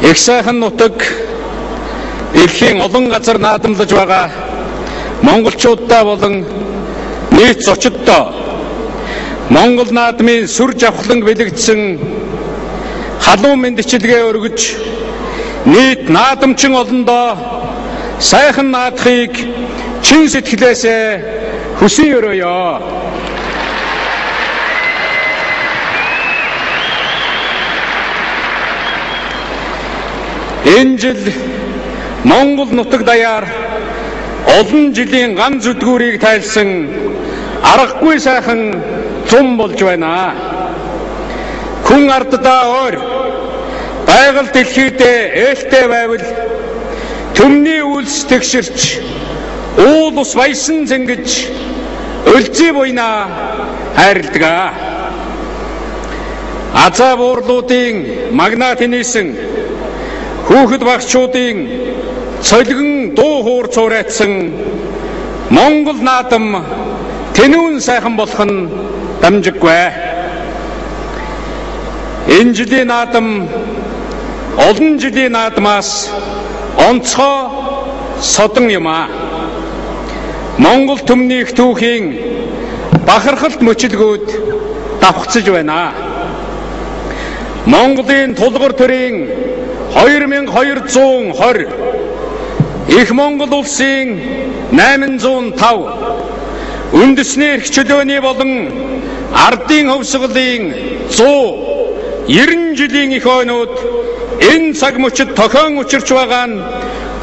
Их сайхан нутаг дэлхийн олон газар наадамлаж байгаа монголчуудаа болон нийт зочдтой Монгол наадмын сүр жавхлан бэлэгдсэн халуун мэндчилгээ өргөж нийт наадамчин олондоо сайхан наадахыг чин сэтгэлээсээ хүсэн өрөөё. Энэ жил Монгол нутаг даяар олон жилийн ганц зүдгүүрийг тайлсан аргагүй сайхан зам болж байна. Хүн арддаа өөр байгаль дэлхийдээ ээлтэй байвал төмний үйлс тэгширч уул ус баясан зэнгэж өлзий буйна хайрладаг. Азаа буурлуудын магнат хинээсэн хүүхэд багчуудын цолгон дуу хуур цуурайтсан Монгол наадам тэнүүн сайхан болох нь дамжиггүй. Энэ жилийн наадам олон жилийн наадмаас онцгой содон юм а. Монгол төмнийх түүхийн бахархалт мөчилгүүд давхцаж байна. Монголын тулгуур төрийн 2220 их Монгол улсын 805 үндэсний эрх чөлөөний болон ардын хөвсгөлийн 190 жилийн их ойнууд энэ цаг мөчид тохион учирч байгаа нь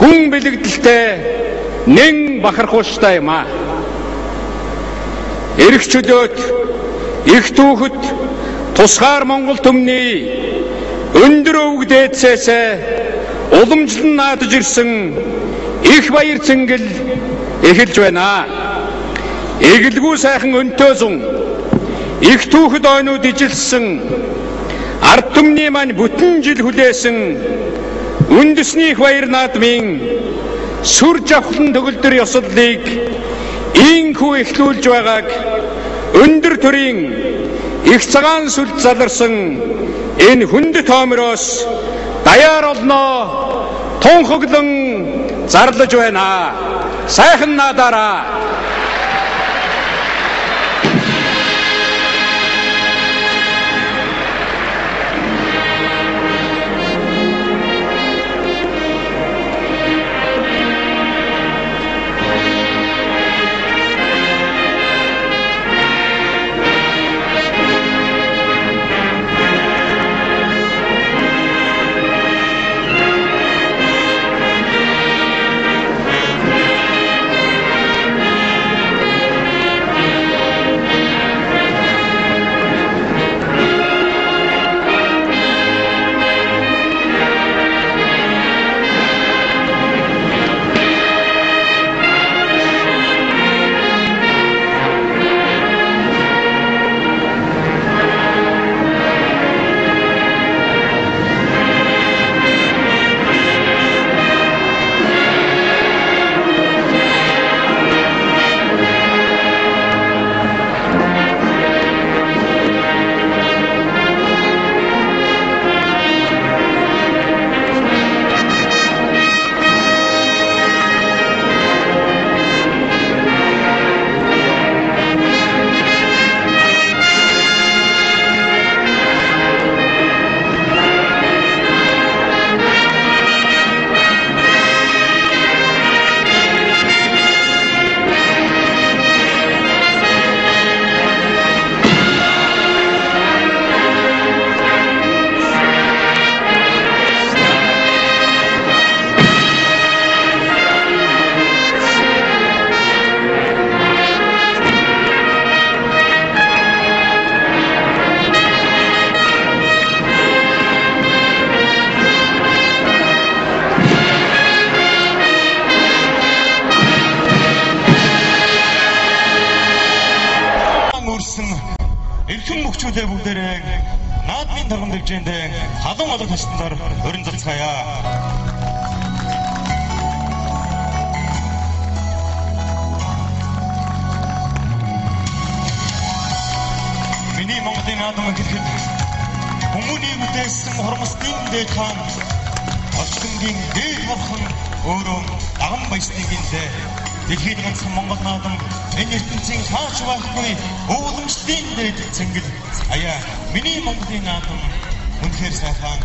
гүн бэлэгдэлтэй нэн бахархууштай юм а. Эрх чөлөөт их түүхэд тусгаар Монгол төмний өндөр өвөг дээдсээс уламжлан наадж ирсэн их баяр цэнгэл эхэлж байна. Эгэлгүй сайхан өнтөө зун их түүхэд ойнууд ижилсэн ард түмний маань бүтэн жил хүлээсэн үндэсний их баяр наадмын сүр жавхлан төгөлдөр ёслолыг ийхүү эхлүүлж байгааг өндөр төрийн их цагаан сүлд заларсан энэ хүнд тоомроос даяар олноо тунхаглан зарлаж байна. Сайхан наадаараа. Эрхэм мөхчүүдээ бүгдээрээ наадмын торгон дэвжээндээ халуун олог ташдаар өрн залцгаая. Миний Монголын наадам гэхэд хүмүүний бүтээсэн хормостын дээд хаан Орчлонгийн дээд бурхан өөрөө даган баясны гинзээ дэлхийд ганцхан Монгол наадам энэ ертөнцийн хааш байхгүй ууламжлалын дээд цэнгэл аяа миний Монголын наадам үнэхээр сайхан.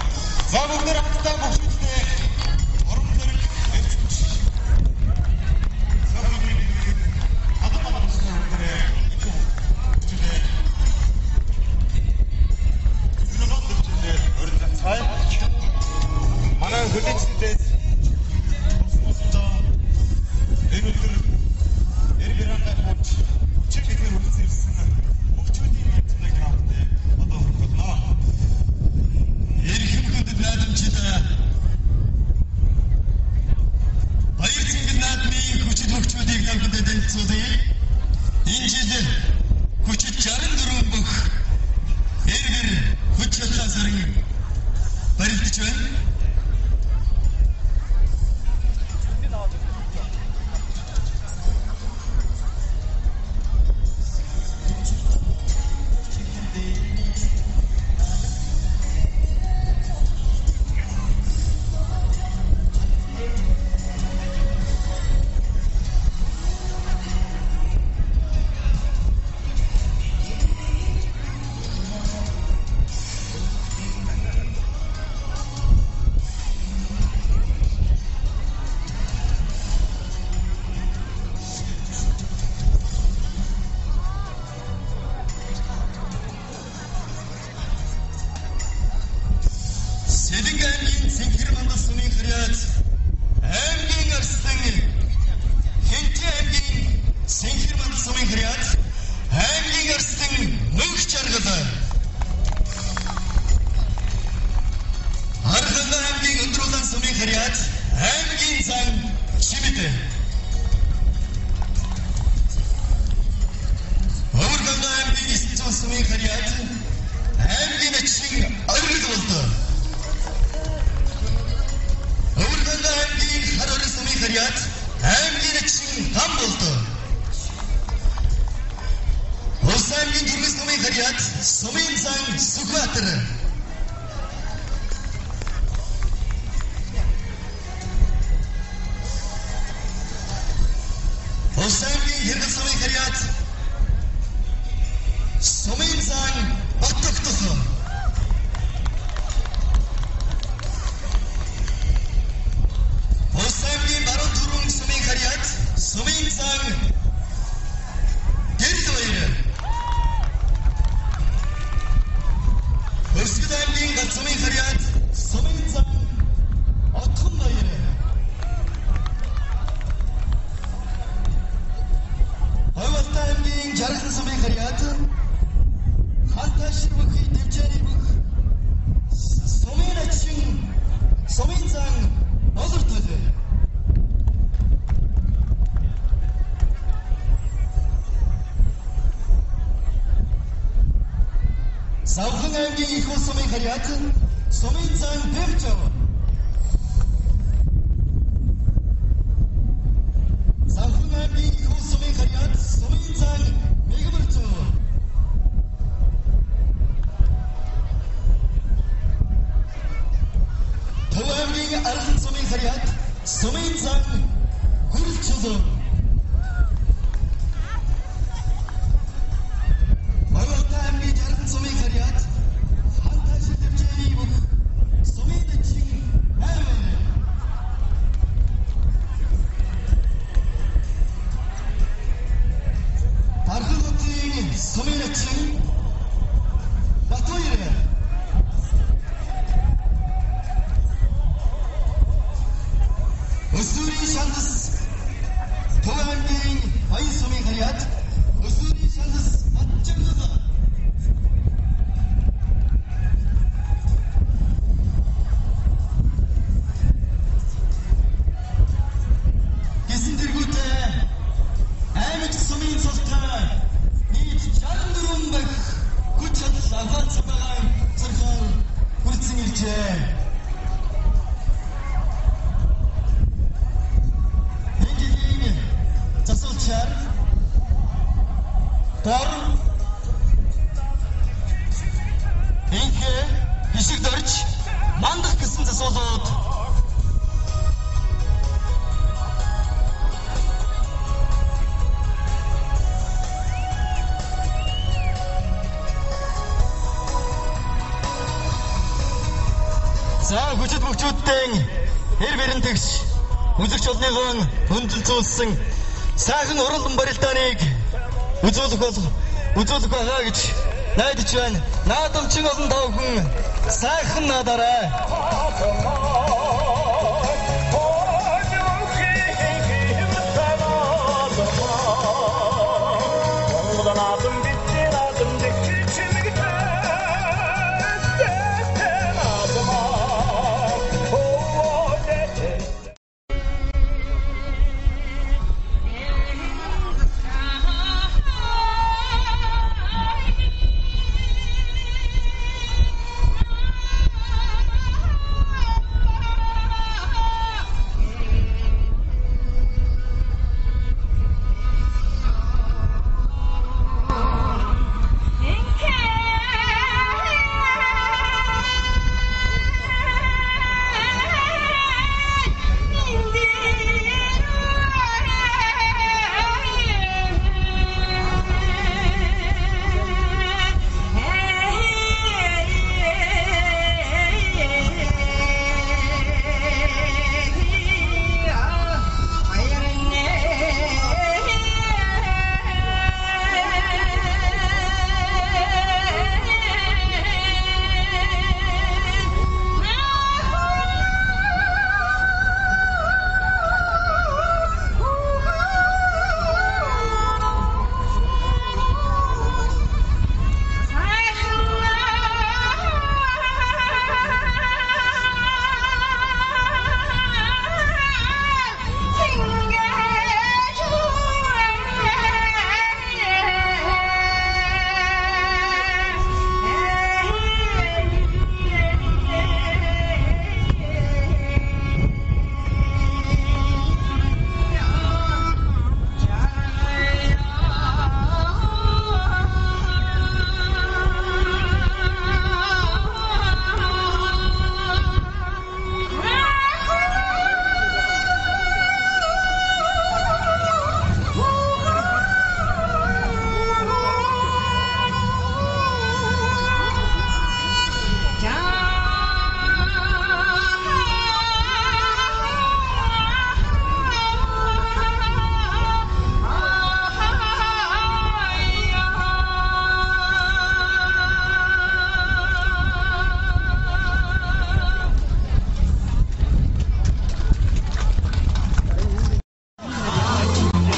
За бүгд хамтдаа бохирдээ урам зориг эвчж манай хөдөлгөөнөөс энэ өдөр эргэрэнтэй хууч чигээр үлдсэн өгчүүдийн хэлцээг хамтдаа одоо хөргөлнө. Эрхэм найдамчид баяр цэнгэл наадмын хүчит өгчүүдийг хамтдаа танилцуулъя. Энэ жил хүчит 64 бүх эргэр хүч чадлын барилдаж байна. За хүчит мөхчүүдийн хэр бэрэн тэгш үзэгч олныгоо хөндлөлцүүлсэн сайхан уралдан барилдааныг үзүүлэх байгаа гэж найдаж байна. Наадамчин олон тавхан сайхан надараа.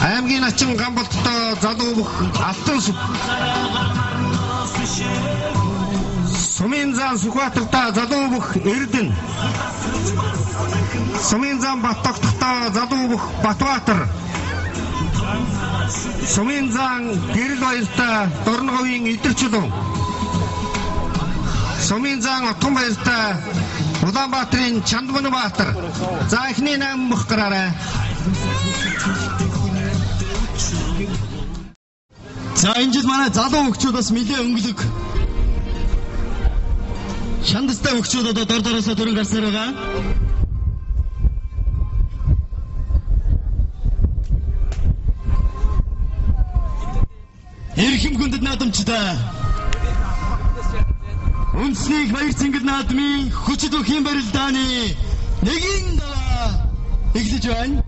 аймгийн ачин Гамболттой залуу бүх алтан Сумын зан Сүхбаатартай залуу бүх Эрдэнэ, Сумын зан Баттогттой залуу бүх Батбаатар, Сумын зан Гэрэлбаяртай Дорноговын Идэрчулөн, Сумын зан Отгонбаяртай Улаанбаатарын Чандманбаатар. За эхний 8 мөх гараарай. За энэ жил манай залуу хөгчүүд бас нэлээд өнгөлөг шандастай хөгчүүд одоо дор дороосоо төрөн гарсаар байгаа. Эрхэм хүндэт наадамчдаа Үндэсний баяр цэнгэл наадмын хүчит өхийн барилдааны нэгийн даваа эхлэж байна.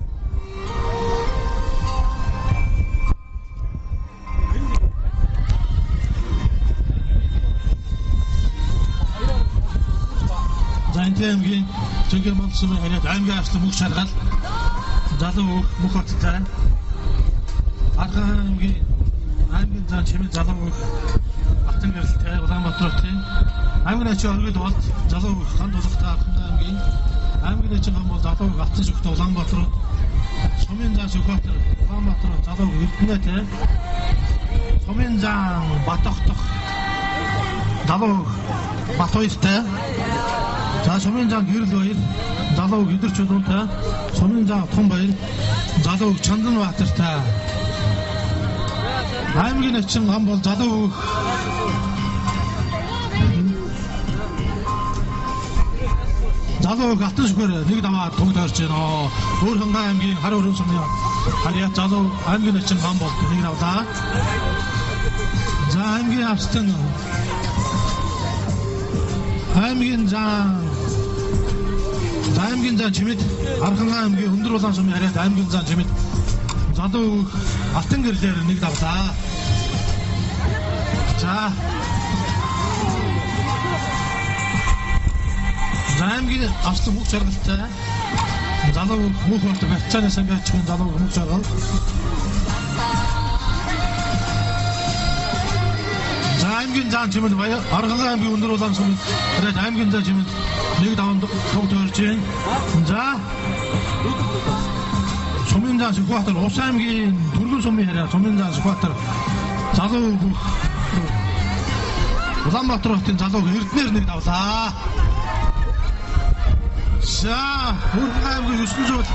аймгийн Цэнгэл Монгол Сумын хариад аймгийн авсан бүх шалгал залуу мөх хоттой Аргахан аймгийн зан чимээ залуу Батан гэрэлтэй Улаанбаатарын аймгийн ачаа оргил болд залуу ханд улстай Аргахан аймгийн ачаа бол залуу Батан шүхтэй Улаанбаатар Сумын зан Сүхбаатар Улаанбаатар залуу Эрдэнэтэй Сумын зан Батогтох залуу Батойртой За Сумын зан Гэрэлбаяр залуу Идэрчулөнтэй Сумын зан Отгонбаяр залуу Чандманбаатартай аймгийн ачин гам бол залуу Алтан шүхэр нэг даваа тугд орж байна. Өөр хангай аймгийн хар өрөн сумын харьяа залуу аймгийн ачин гам бол нэг даваа. За аймгийн австан аймгийн зан За аймгийн зан чимэд Архангай аймгийн өндөр улаан сумын харьяат аймгийн зан чимэд залуу алтан гэрлээр нэг давлаа. За аймгийн авсан бүх жаргалтай залуу бүх болт барьцааны сангаач залуу бүх жаргал. За аймгийн зан чимэд Архангай аймгийн өндөр улаан сумын харьяат аймгийн зан чимэд нэг даван тогтоорч байна. За Сумын зан Сүхбаатар Ус аймгийн Түргэн сумын харьяат Сумын зан Сүхбаатар залуу Улаанбаатар хотын залуу Эрдэнэр нэг давлаа. За Хүрхэн аймгийн 900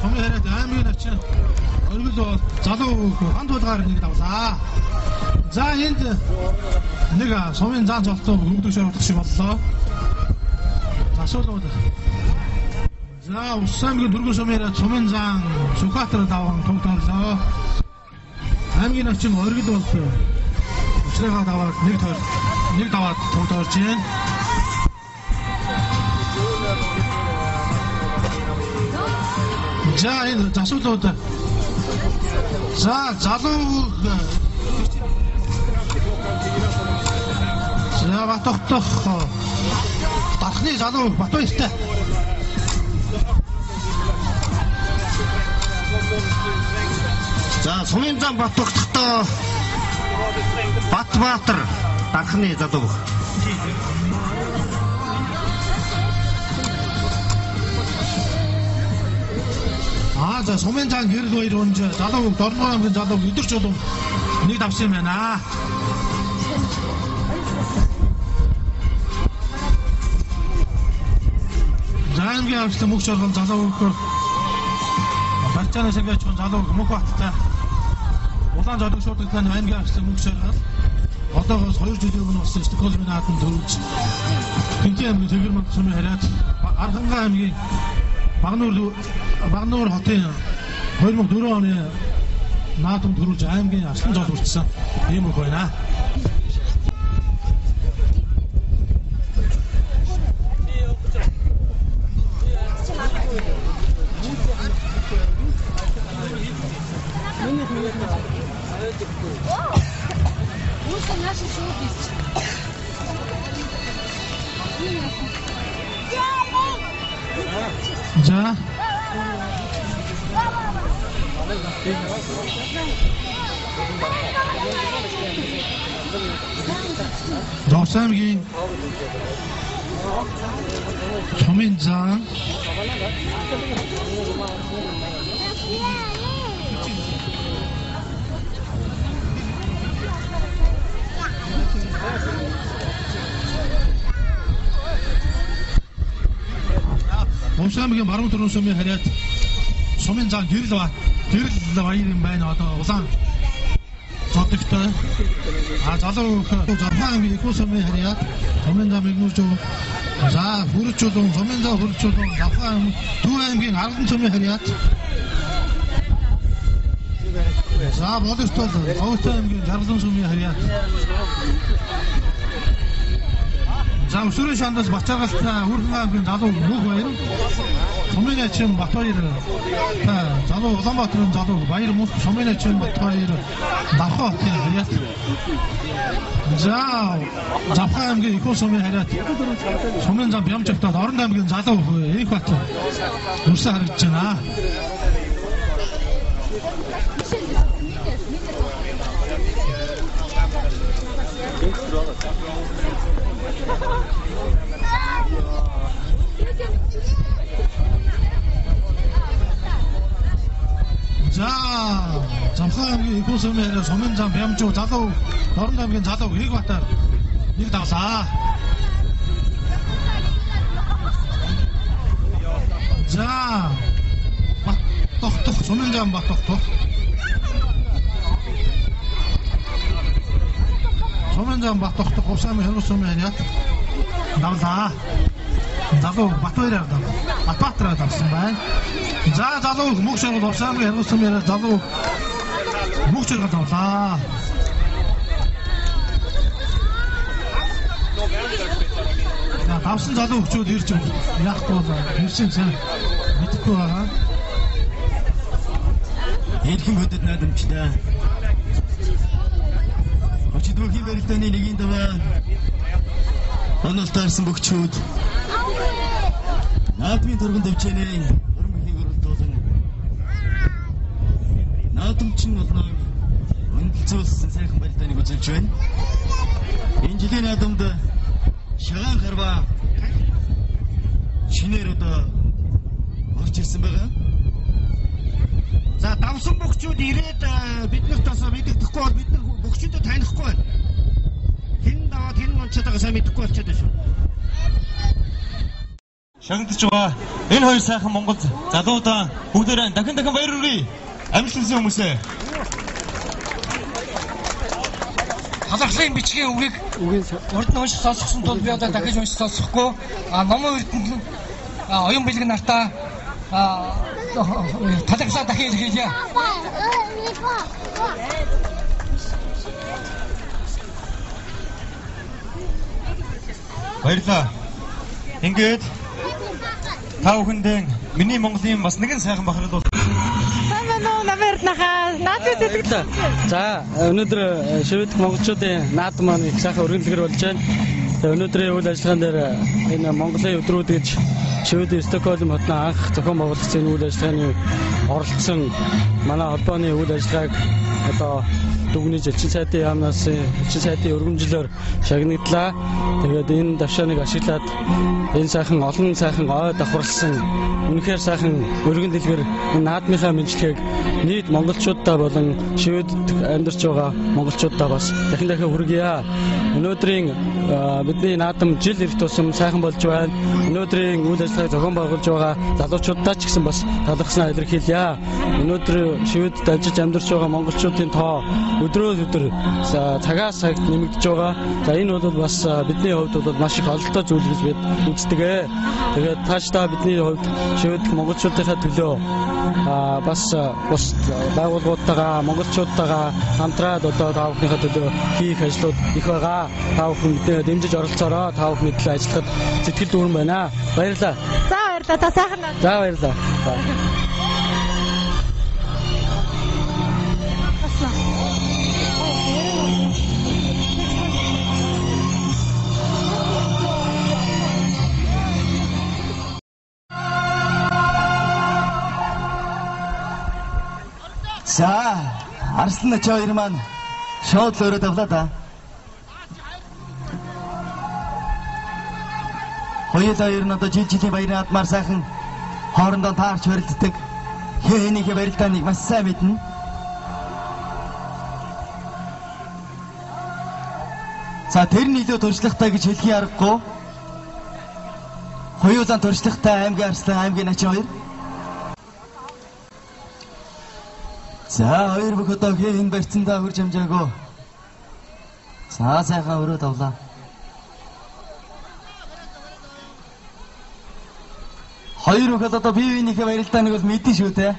сумын харьяат аймгийн начин өргөл залуу ханд булгаар нэг давлаа. За энд нэг сумын зан золтой хөгдөг шоудах шиг боллоо. Асуулууд. За Ус аймгийн Түргэн сумын харьяат Сумын зан Сүхбаатар даван тогтоолоо. Аймгийн начин өргөл боллоо. Учраа даваад нэг даваад тогтоорч байна. За энэ асуулууд. За залуу За батохтох Тархны залуу Батбаяртай. За Сумын зан Батохтохтой Батбаатар Тархны залуу. За Сумын зан гэрэл баяр унж залуу Дорногов аймгийн залуу өдөрч болов нэг давсан юм байна. За аймгийн авсан мөх шоргон залуу барьцааны сангаач залуу мөх баттай улаан зориг шуудлагдан аймгийн авсан мөх шоргон одоогоос 2 жилийн өмнө болсон Стокгольмын наадам төрүүлж Тэнцэн аймгийн Тэгэрмэн сумын харьяат Архангай аймгийн Багнуур хотын 2004 оны наадам төрүүлж аймгийн аслан зол хүртсэн ийм үг байна. За Ус аймгийн Сумын зан Ус аймгийн Баруун Түргэн сумын харьяат Сумын зан гэрэл баяр юм байна. Одоо улаан зодогтой залуу Завхан аймгийн Их сумын харьяат Сумын зан мэгнүүж за хүрчүүлэн Сумын зан хүрчүүлэн Завхан Төв аймгийн Арган сумын харьяат за Боловстол Говьт аймгийн Жаргалан сумын харьяат за Өсвөрийн шандас Бачаагалтай Хүрхэн аймгийн залуу Нүх баяр Сумын ачин Батбаяр залуу Улаанбаатарын залуу Баяр мөх Сумын ачин Батбаяр Давхан хотын харьяат за Завхан аймгийн Их сумын харьяат Сумын зан Бямжагтад Орон аймгийн залуу Энх бат өрсө харагдаж байна. За Завхан аймгийн Их сумын харьяат Сумын зан Бямжуу залуу Орон аймгийн залуу Энх батаар нэг давлаа. За Батохтох Сумын зан Батохтох Сумын зан Батохтох Ус аймгийн Хөргөс сумын харьяат давлаа. Залуу Батбаяр Батбаатараа давсан байна. За залуу мөх шоргол Ус аймгийн Хөргөс сумын харьяат залуу мөх шоргол давлаа. авсан залуу хөгчүүд ирж яахгүй бол ирсэн сайн мэдэхгүй байгаа. Эрхэм хөдөд наадамчлаа. Өчигдрийн барилдааны нэгийн даваа онолтаарсан бөхчүүд наадмын турган дэвчэнэ өргөхийн өрөлдүүлэн наадамчин болно үнэлцүүлсэн сайхан барилдааныг үзүүлж байна. Энэ жилийн наадамд шагаан харваа шинээр одоо орж ирсэн байгаа. За давсан бөхчүүд ирээд биднэрт бас мэддэхгүй бол бид нар бөхчүүдэд танихгүй байна. Хэн даваад хэн онцоод байгаа сайн мэдэхгүй болчиход байна шүү. Шагнадж байгаа энэ хоёр сайхан Монгол залуудаа бүгдээрээ дахин баяр хүргэе. Амжилттай хүмүүсээ. Халахлын бичгийн үгийг урд нь уншиж сонсгосон тул би одоо дахиж уншиж сонсохгүй номын эрдэнэ оюун бэлэг нартаа талхлаа дахин илэрхийлье. Баярлалаа. Ингээд та бүхэндээ миний Монголын бас нэгэн сайхан бахархал бол За өнөөдөр шивэд монголчуудын наадам маань их сайхан өргөнлөгөр болж байна. Өнөөдрийн үйл ажиллагаан дээр энэ Монголын өдрүүд гэж шивэд Стокгольм хотын анх зохион байгуулагчдын үйл ажиллагааны оролцсон манай холбооны үйл ажиллагааг одоо дүгнэж эчин сайдын яамнаас эчин сайдын өргөмжлөөр шагнаглаа. Тэгээд энэ давшааныг ашиглаад энэ сайхан олон сайхан ой давхарлсан үнэхээр сайхан өргөн дэлгэр энэ наадмынхаа мэдлэгийг нийт монголчуудаа болон шивэд амьдарч байгаа монголчуудаа бас дахин хүргье. Өнөөдрийн бидний наадам жил ирэх тусам сайхан болж байна. Өнөөдрийн үйл ажиллагааг зохион байгуулж байгаа залуучуудаа ч гэсэн бас талархснаа илэрхийлье. Өнөөдөр шивэдд ажиллаж амьдарч байгаа монголчуудын тоо өдрөөс өдөр цагаас цагт нэмэгдэж байгаа. За энэ бол бас бидний хувьд бол маш их ололтой зүйл гэж бид үздэг. Тэгээд таашдаа бидний хувьд шивэд монголчуудынхаа төлөө бас байгууллагуудтайгаа монголчуудтайгаа хамтраад одоо та бүхнийхээ төлөө хийх ажлууд их байгаа. Та бүхэн биднээ дэмжиж оролцоороо. Та бүхний төлөө ажиллахад сэтгэл дүүрэн байна. Баярлалаа. За баярлалаа. Та сайхан байна. За баярлалаа. За Арслан ачаа хоёр маань шоуд л өрөөд авлаа да. Хоёулаа нь одоо жилийн баярын наадмаар сайхан хоорондоо таарч барилддаг. Хээнийхээ барилдааныг маш сайн мэднэ. За тэр нь илүү туршлагатай гэж хэлхий аргагүй. Хоёулаа туршлагатай аймгийн Арслан аймгийн ачаа хоёр. За хоёр бүх одоо хэн барьцандаа хурж амжаагүй. За сайхан өрөөд авлаа. Хоёр бүх одоо бие биенийхээ барилдааныг бол мэдэн шүү те.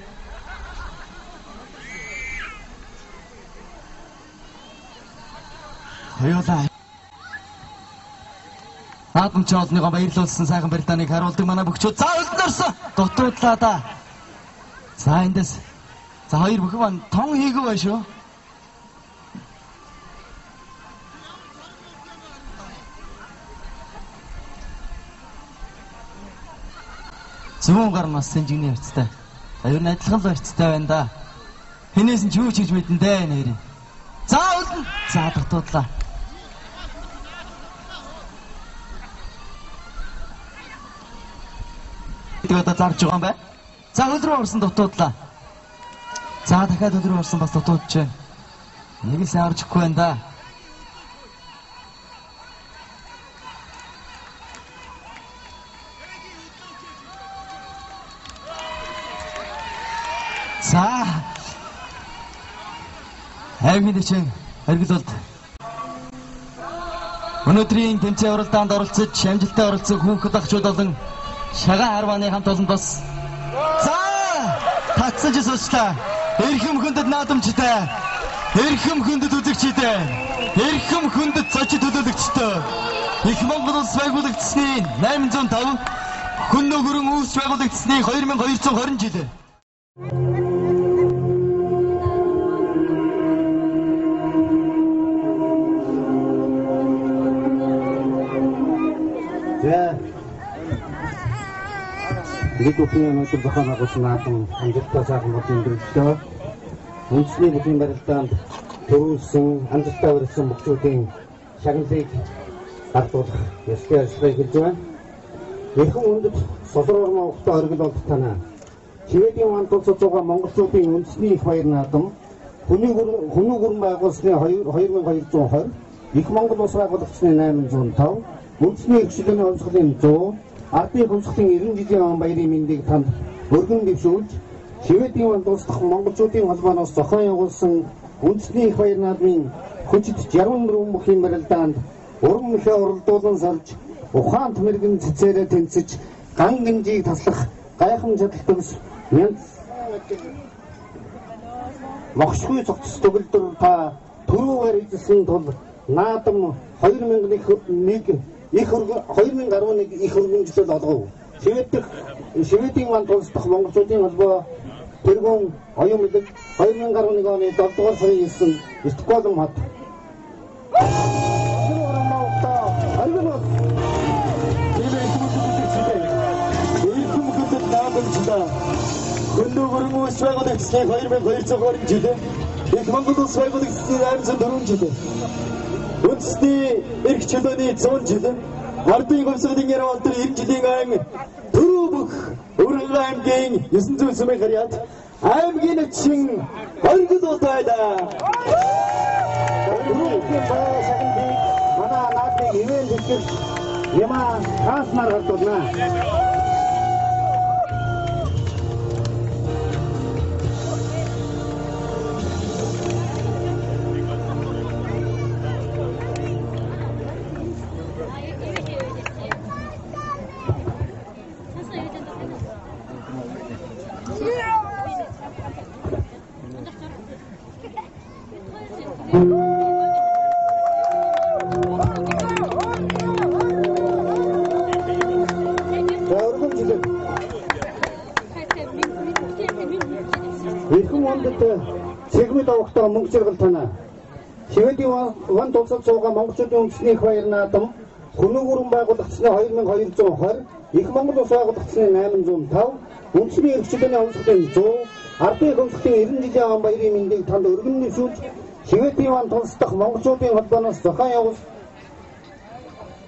Хоёулаа наадамч олныгоо баярлуулсан сайхан барилдааныг харуулдаг манай бөхчүүд. За өлдөрсөн дутуудлаа да. За эндээс за хоёр бүхэн маань тон хийгээ байна шүү. Зүүн гар нас сэнжигний харцтай. За ер нь адилхан л харцтай байна да. Хинээс нь ч юу ч хийж мэдэн дээ нэрээ. За үлдэн. За дутуудлаа. Тэгээд одоо зарж байгаа юм байна. За хөл рүү орсон дутуудлаа. За дахиад хөл рүү орсон бас дутуудж байна. Нэг л сайн орж ихгүй байна да. За аймгийн дэвшин харгалуулт өнөөдрийн тэмцээн уралдаанд оролцож амжилттай оролцсон хүүхэд ахчууд болон шагаан харвааны хамт олон бас за татсаж суучлаа. Эрхэм хүндэт наадамчтай, эрхэм хүндэт үзэгчтэй, эрхэм хүндэт зочид төлөөлөгчтэй Их Монгол улс байгуулагдсны 805, Хүн нөхөрөн үүс байгуулагдсны 2220 жил. Нэг бүхний өнөөдөр зохион байгуулсан наадам амжилттай сайхан болон өндөрлөлтөө үндэсний бүхний барилдаанд төрүүлсэн амжилттай барилсан мөхчүүдийн шагналыг гардуулах ёстой ажлыг хийж байна. Эрхэм үндэд сосроор Монголтой оргил болох танаа. Шведийн вант улсад байгаа монголчуудын үндэсний их баяр наадам хүний гүрэн байгуулсны 2220, их Монгол улс байгуулагчны 805, үндэсний эрхчлөлийн онцлогийн 100, ардын хөмсгөлийн 90 жилийн он баярын мэндийг танд өргөн дэвшүүлж, Шведийн вант улс дахь монголчуудын холбооноос зохион явуулсан үндэсний их баяр наадмын хүчит 64 бүхий барилдаанд уран мэхээ уралдуулан сорж, ухаант мэрэгэн цэцээрээ тэнцэж, ган гинжийг таслах гайхан чадал төгс мохшгүй цогцос төгөлдөр та түрүүгээр эзэлсэн тул наадам 2011 их өргөнжлөл олгов. Шведийн вант улс дахь монголчуудын холбоо тэргүүн оюун бэлэг 2011 оны 7 дугаар сарын 9-нд Стокгольм хот Хүн нөхөрөн үүс байгуулагдсны 2220 жил, их Монгол улс байгуулагдсны 804 жил, үндэсний эрх чөлөөний 100 жил, ардын хөмсгөлийн 90 жилийн ан төрөө бүх Өвөрхөн аймгийн 900 сүмийн харьяат аймгийн нэгэн оргил удааdaa. Манай наадмыг ивэн дэвшил ямаа хаасмаар хадуулна. Эрхэм ондод цэгмэд авахтаа мөнгө зэрэгэл танаа. Шведийн вант улсад суугаа монголчуудын үндэсний их баяр наадам Хүний гүрэн байгуулагчны 2220, их Монгол улс байгуулагчны 805, үндэсний эрхчлөөний онцлогийн 100, ардын хөмсгөлийн 90 жилийн он баярын мэндийг танд өргөн дэвшүүлж, Шведийн вант улс дахь монголчуудын холбооноос зохион явуулсан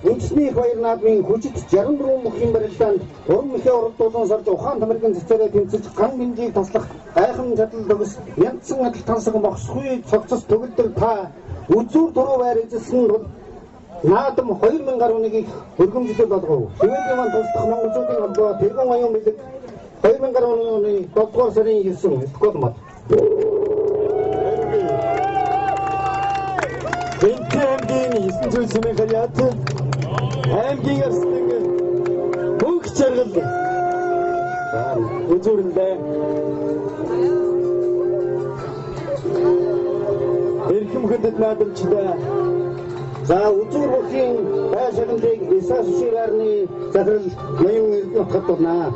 үндэсний их баяр наадмын хүчит 64 бүхий барилдаанд уран мэхээ уралдуулан сорж, ухаант мэрэгэн цэцээрээ тэмцэж, ган гинжийг таслах гайхан чадал төгс янзсан адил тансаг мохсгүй цогцос төгөлдөр та үзүүр дуруу байр эзэлсэн бол наадам 2011-ийг өргөмжлөл болгов. Шведийн вант улс дахь монголчуудын холбоо тэргүүн оюун бэлэг 2010 оны 7 дугаар сарын 9 Стокгольм хот. Аймгийн 900 сүмийн харьяат аймгийн арслан бүх жаргал үзүүрэндээ эрхэм хүндэт наадамчдаа за үзүүр бүхийн байшаалыг эсэс шираарны захирал ноён эрдэнэ хатуулнаа.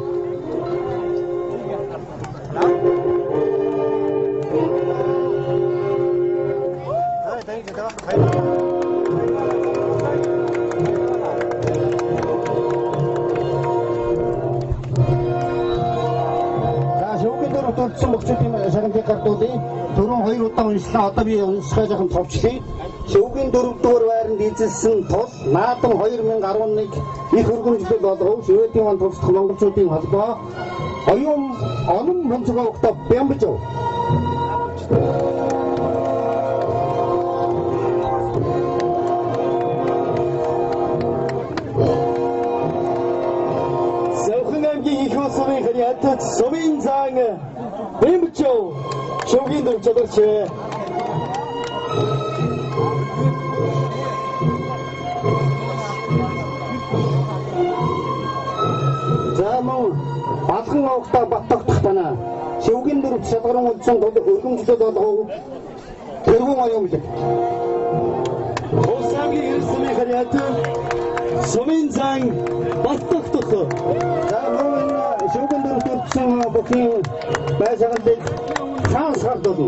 Тулцсан мөхчүүдийн шагналыг гардуулъя. Дөрөв 2 удаа уншлаа. Одоо би уншихаа жоохон товчлъя. Шивгийн 4 дугаар байранд эзэлсэн тул наадам 2011 их өргөмжлөл болгов. Шведийн вант улс дахь монголчуудын холбоо оюун онон монцгой огтоо бямбжав. Савхан аймгийн их улсын харьяат сумын заан бэмчөө шогийн дөрчөлч Замун балхан огтоо баттагдах танаа. Шивгийн дөрөв шалгаран үлдсэн тул өргөмжлөл болгов. Тэргүүн оюун бэлэг. Улс аймгийн 9 сүмийн харьяат Сумын зан баттагтсан. За мөн шүүгэн дөрөвдсөн бүхэн байшаалд цаас харддаг.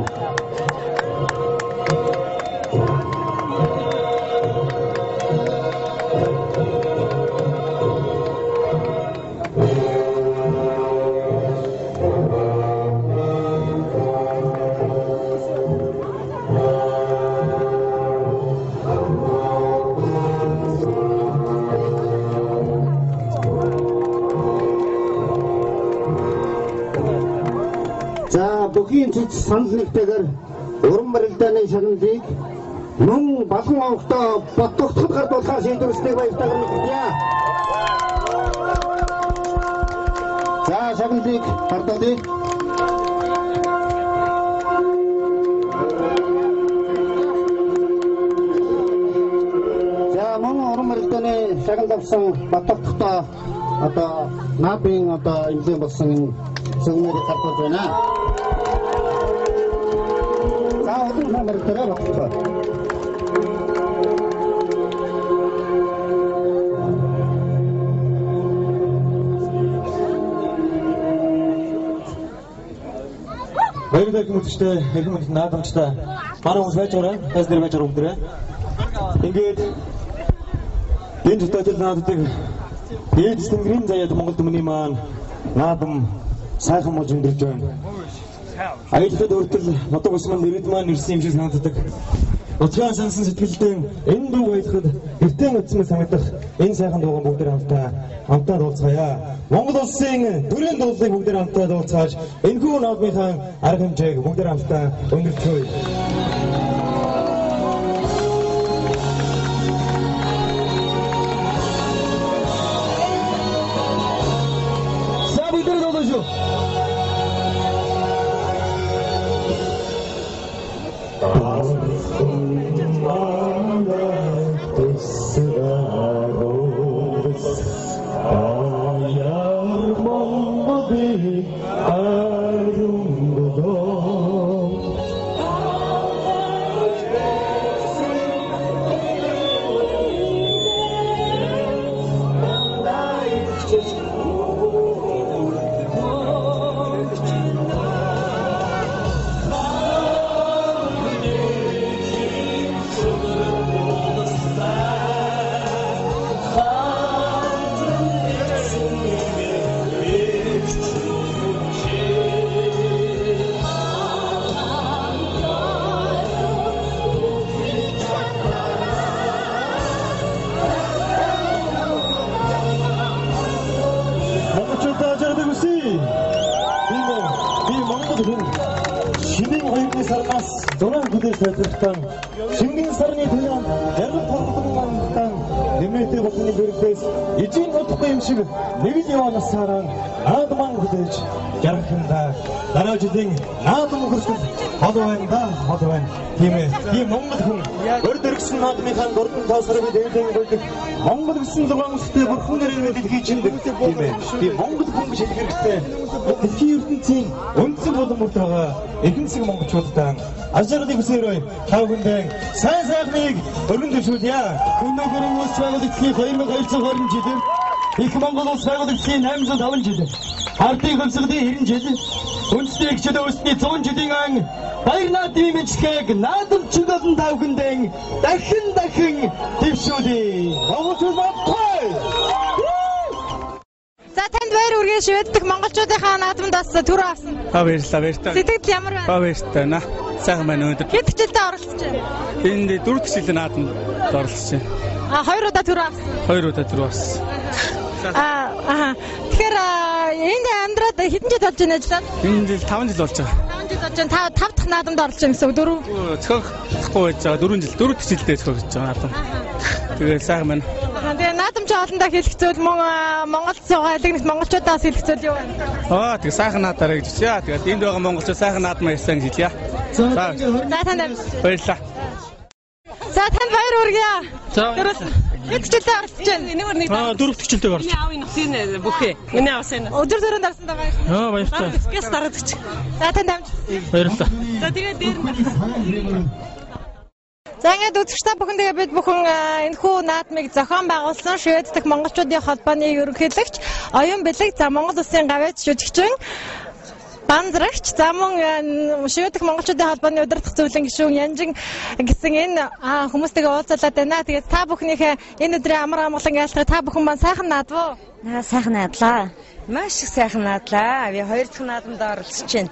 Бүхийн цэц санал нэгтэйгээр уран барилдааны шагналыг мөн балхан авахтаа бодтогдоход гардуулахаар шийдвэрлэснийг баяртайгаар мэдгэнэ. За шагналыг хардуулъя. За мөн уран барилдааны шагнал авсан бодтогдохдоо одоо наабын одоо эмзэг болсон зөвнөрийг хардуулж байна. Баярлалаа хүмүүстээ, хэрхэн мэд наадамчтай манай хүмүүс байж байгаа, тас дээр байж байгаа бүгдээ. Ингээд энэ төтөл нааддаг дээд тэнгэрийн заяад Монгол түмний маань наадам сайхан болж өндөрж байна. Аялалд өртөл нутаг ус маань нэрэд маань ирсэн юм шиг санагддаг. Уцгаан сансан сэтгэлдээ энэ дуу баялахад гэртээ утсан санагдах энэ сайхан дуугаа бүгд хамтаа дуулцгаая. Монгол улсын төрийн дуулыг бүгд хамтаа дуулцгааж энэхүү наадмынхаа арга хэмжээг бүгд хамтаа өндөрчөөе. Сабидэр дуулж шингэн сарны төлөв яруу толгойн нэмэлтээр болны бэрдээс эзэн утгатай юм шиг нэг л яваасаараа наадман хүлээж жаргахында дараа жилийн наадам хөрсөл хол байна. Тийм ээ. Тийм Монгол хүн өрд өргсөн наадмынхаа гурван таасрыг дээдэн болдог. Монгол гэсэн зургаан үстэй бурхан нэрээр мэдээлхий чимдэг. Тийм ээ. Тийм Монгол хүн гэж хэлэх хэрэгтэй. Дэлхийн ертөнцийн үндсэн болон бүрт байгаа эдэнсэг монголчуудаа ажралыг хүсээрэй. Та бүхэндээ сайн сайхныг өргөн дэвшүүлье. Өнөөдөр улс байгуулагчдын 2220 жилийн их Монгол улс байгуулагчдын 805 жил. Ардын хөмсгөлийн 90 жил. Үндэсний хичээл үүсний 100 жилийн ан баяр наадмын мэдлэгийг наадамчид болон та бүхэндээ дахин дэвшүүлье. Монголчууд За танд баяр үргээ шивэддэг монголчуудынхаа наадамд бас түр авсан. Баярлалаа. Сэтгэл ямар байна? Баярлалаа. Сайхан байна өнөөдөр. Хэд хичээлдээ оролцож байна? Энд 4 хичээлийн наадамд оролцож байна. 2 удаа түр авсан. 2 удаа түр авсан. Тэгэхээр энд амьдраад хэдэн жил болж байна ажиллаад? Энэ жил 5 жил болж байгаа. 5 жил болж байна. 5 дахь наадамд оролцож байна гэсэн үг. 4 цохихгүй байж байгаа. 4 жил 4 хичээлдээ цохиж байгаа наадам. Тэгээд сайхан байна. Тэгээ наадамч олондоо хэлэх зүйл Монгол суугаад нэгт монголчуудаас хэлэх зүйл юу байна? Тэгээ сайхан наадаараа гэж байна. Тэгээд энд байгаа монголчууд сайхан наадмаа ярьсан гэж хэлье. За танд баярлалаа. За танд баяр хүргье. Хэд хичээлдээ оролцож байна? 4 хичээлдээ оролцож. Миний аавын нөхцөл бүхээ. Миний аав сайн. Өдөр дөрөнд орсондоо баярлалаа. Баярлалаа. Гэс дараадаг. За танд баярлалаа. За тэгээд дээр За ингээд үзэгчтэй бүхэндээ бид бүхэн энэхүү наадмыг зохион байгуулсан Швед дахь монголчуудын холбооны ерөнхийлөгч Оюн Бэлэг, за Монгол Улсын гавьяач жүжигчин Банзрагч, за мөн Швед дахь монголчуудын холбооны удирдах зөвлөлийн гишүүн Янжин гэсэн энэ хүмүүстэйгээ уулзалаад байна. Тэгээд та бүхнийхээ энэ өдрийн амар амгалан айлтгыг та бүхэн маань сайхан наадвуу? Сайхан наадлаа. Маш их сайхан наадлаа. Би хоёр дахь наадамд оролцож байна.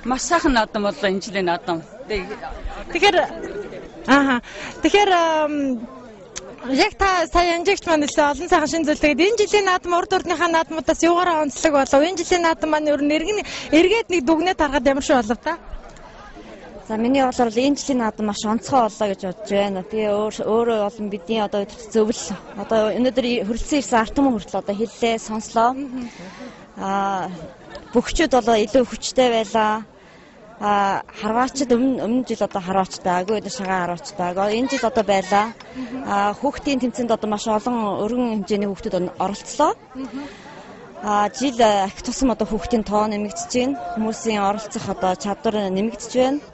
Маш сайхан наадам боллоо энэ жилийн наадам. Тэгэхээр яг та сая Янжигч маань хэлсэн олон сайхан шин зүйлтэйгээд энэ жилийн наадам урд урдныхаа наадмуудаас юугаараа онцлог болов? Энэ жилийн наадам маань ер нь эргээд нэг дүгнээ таргаад ямар шиг болов та? За миний бодлоор энэ жилийн наадам маш онцгой боллоо гэж бодож байна. Тэгээ өөрөө болон бидний одоо зөвлөл одоо өнөөдөр хөрөлцөн ирсэн ард түмэн хүртэл одоо хэллээ, сонслоо. Бүгчүүд болоо илүү хүчтэй байлаа. Харваачд өмнө жил одоо харваачтай, агүй одоо шагаа харваачтай. Энэ жил одоо байлаа. Хүүхдийн тэмцээнд одоо маш олон өргөн хэмжээний хүүхдүүд оролцлоо. Жил их тусам одоо хүүхдийн тоо нэмэгдэж байна. Хүмүүсийн оролцох одоо чадвар нэмэгдэж байна.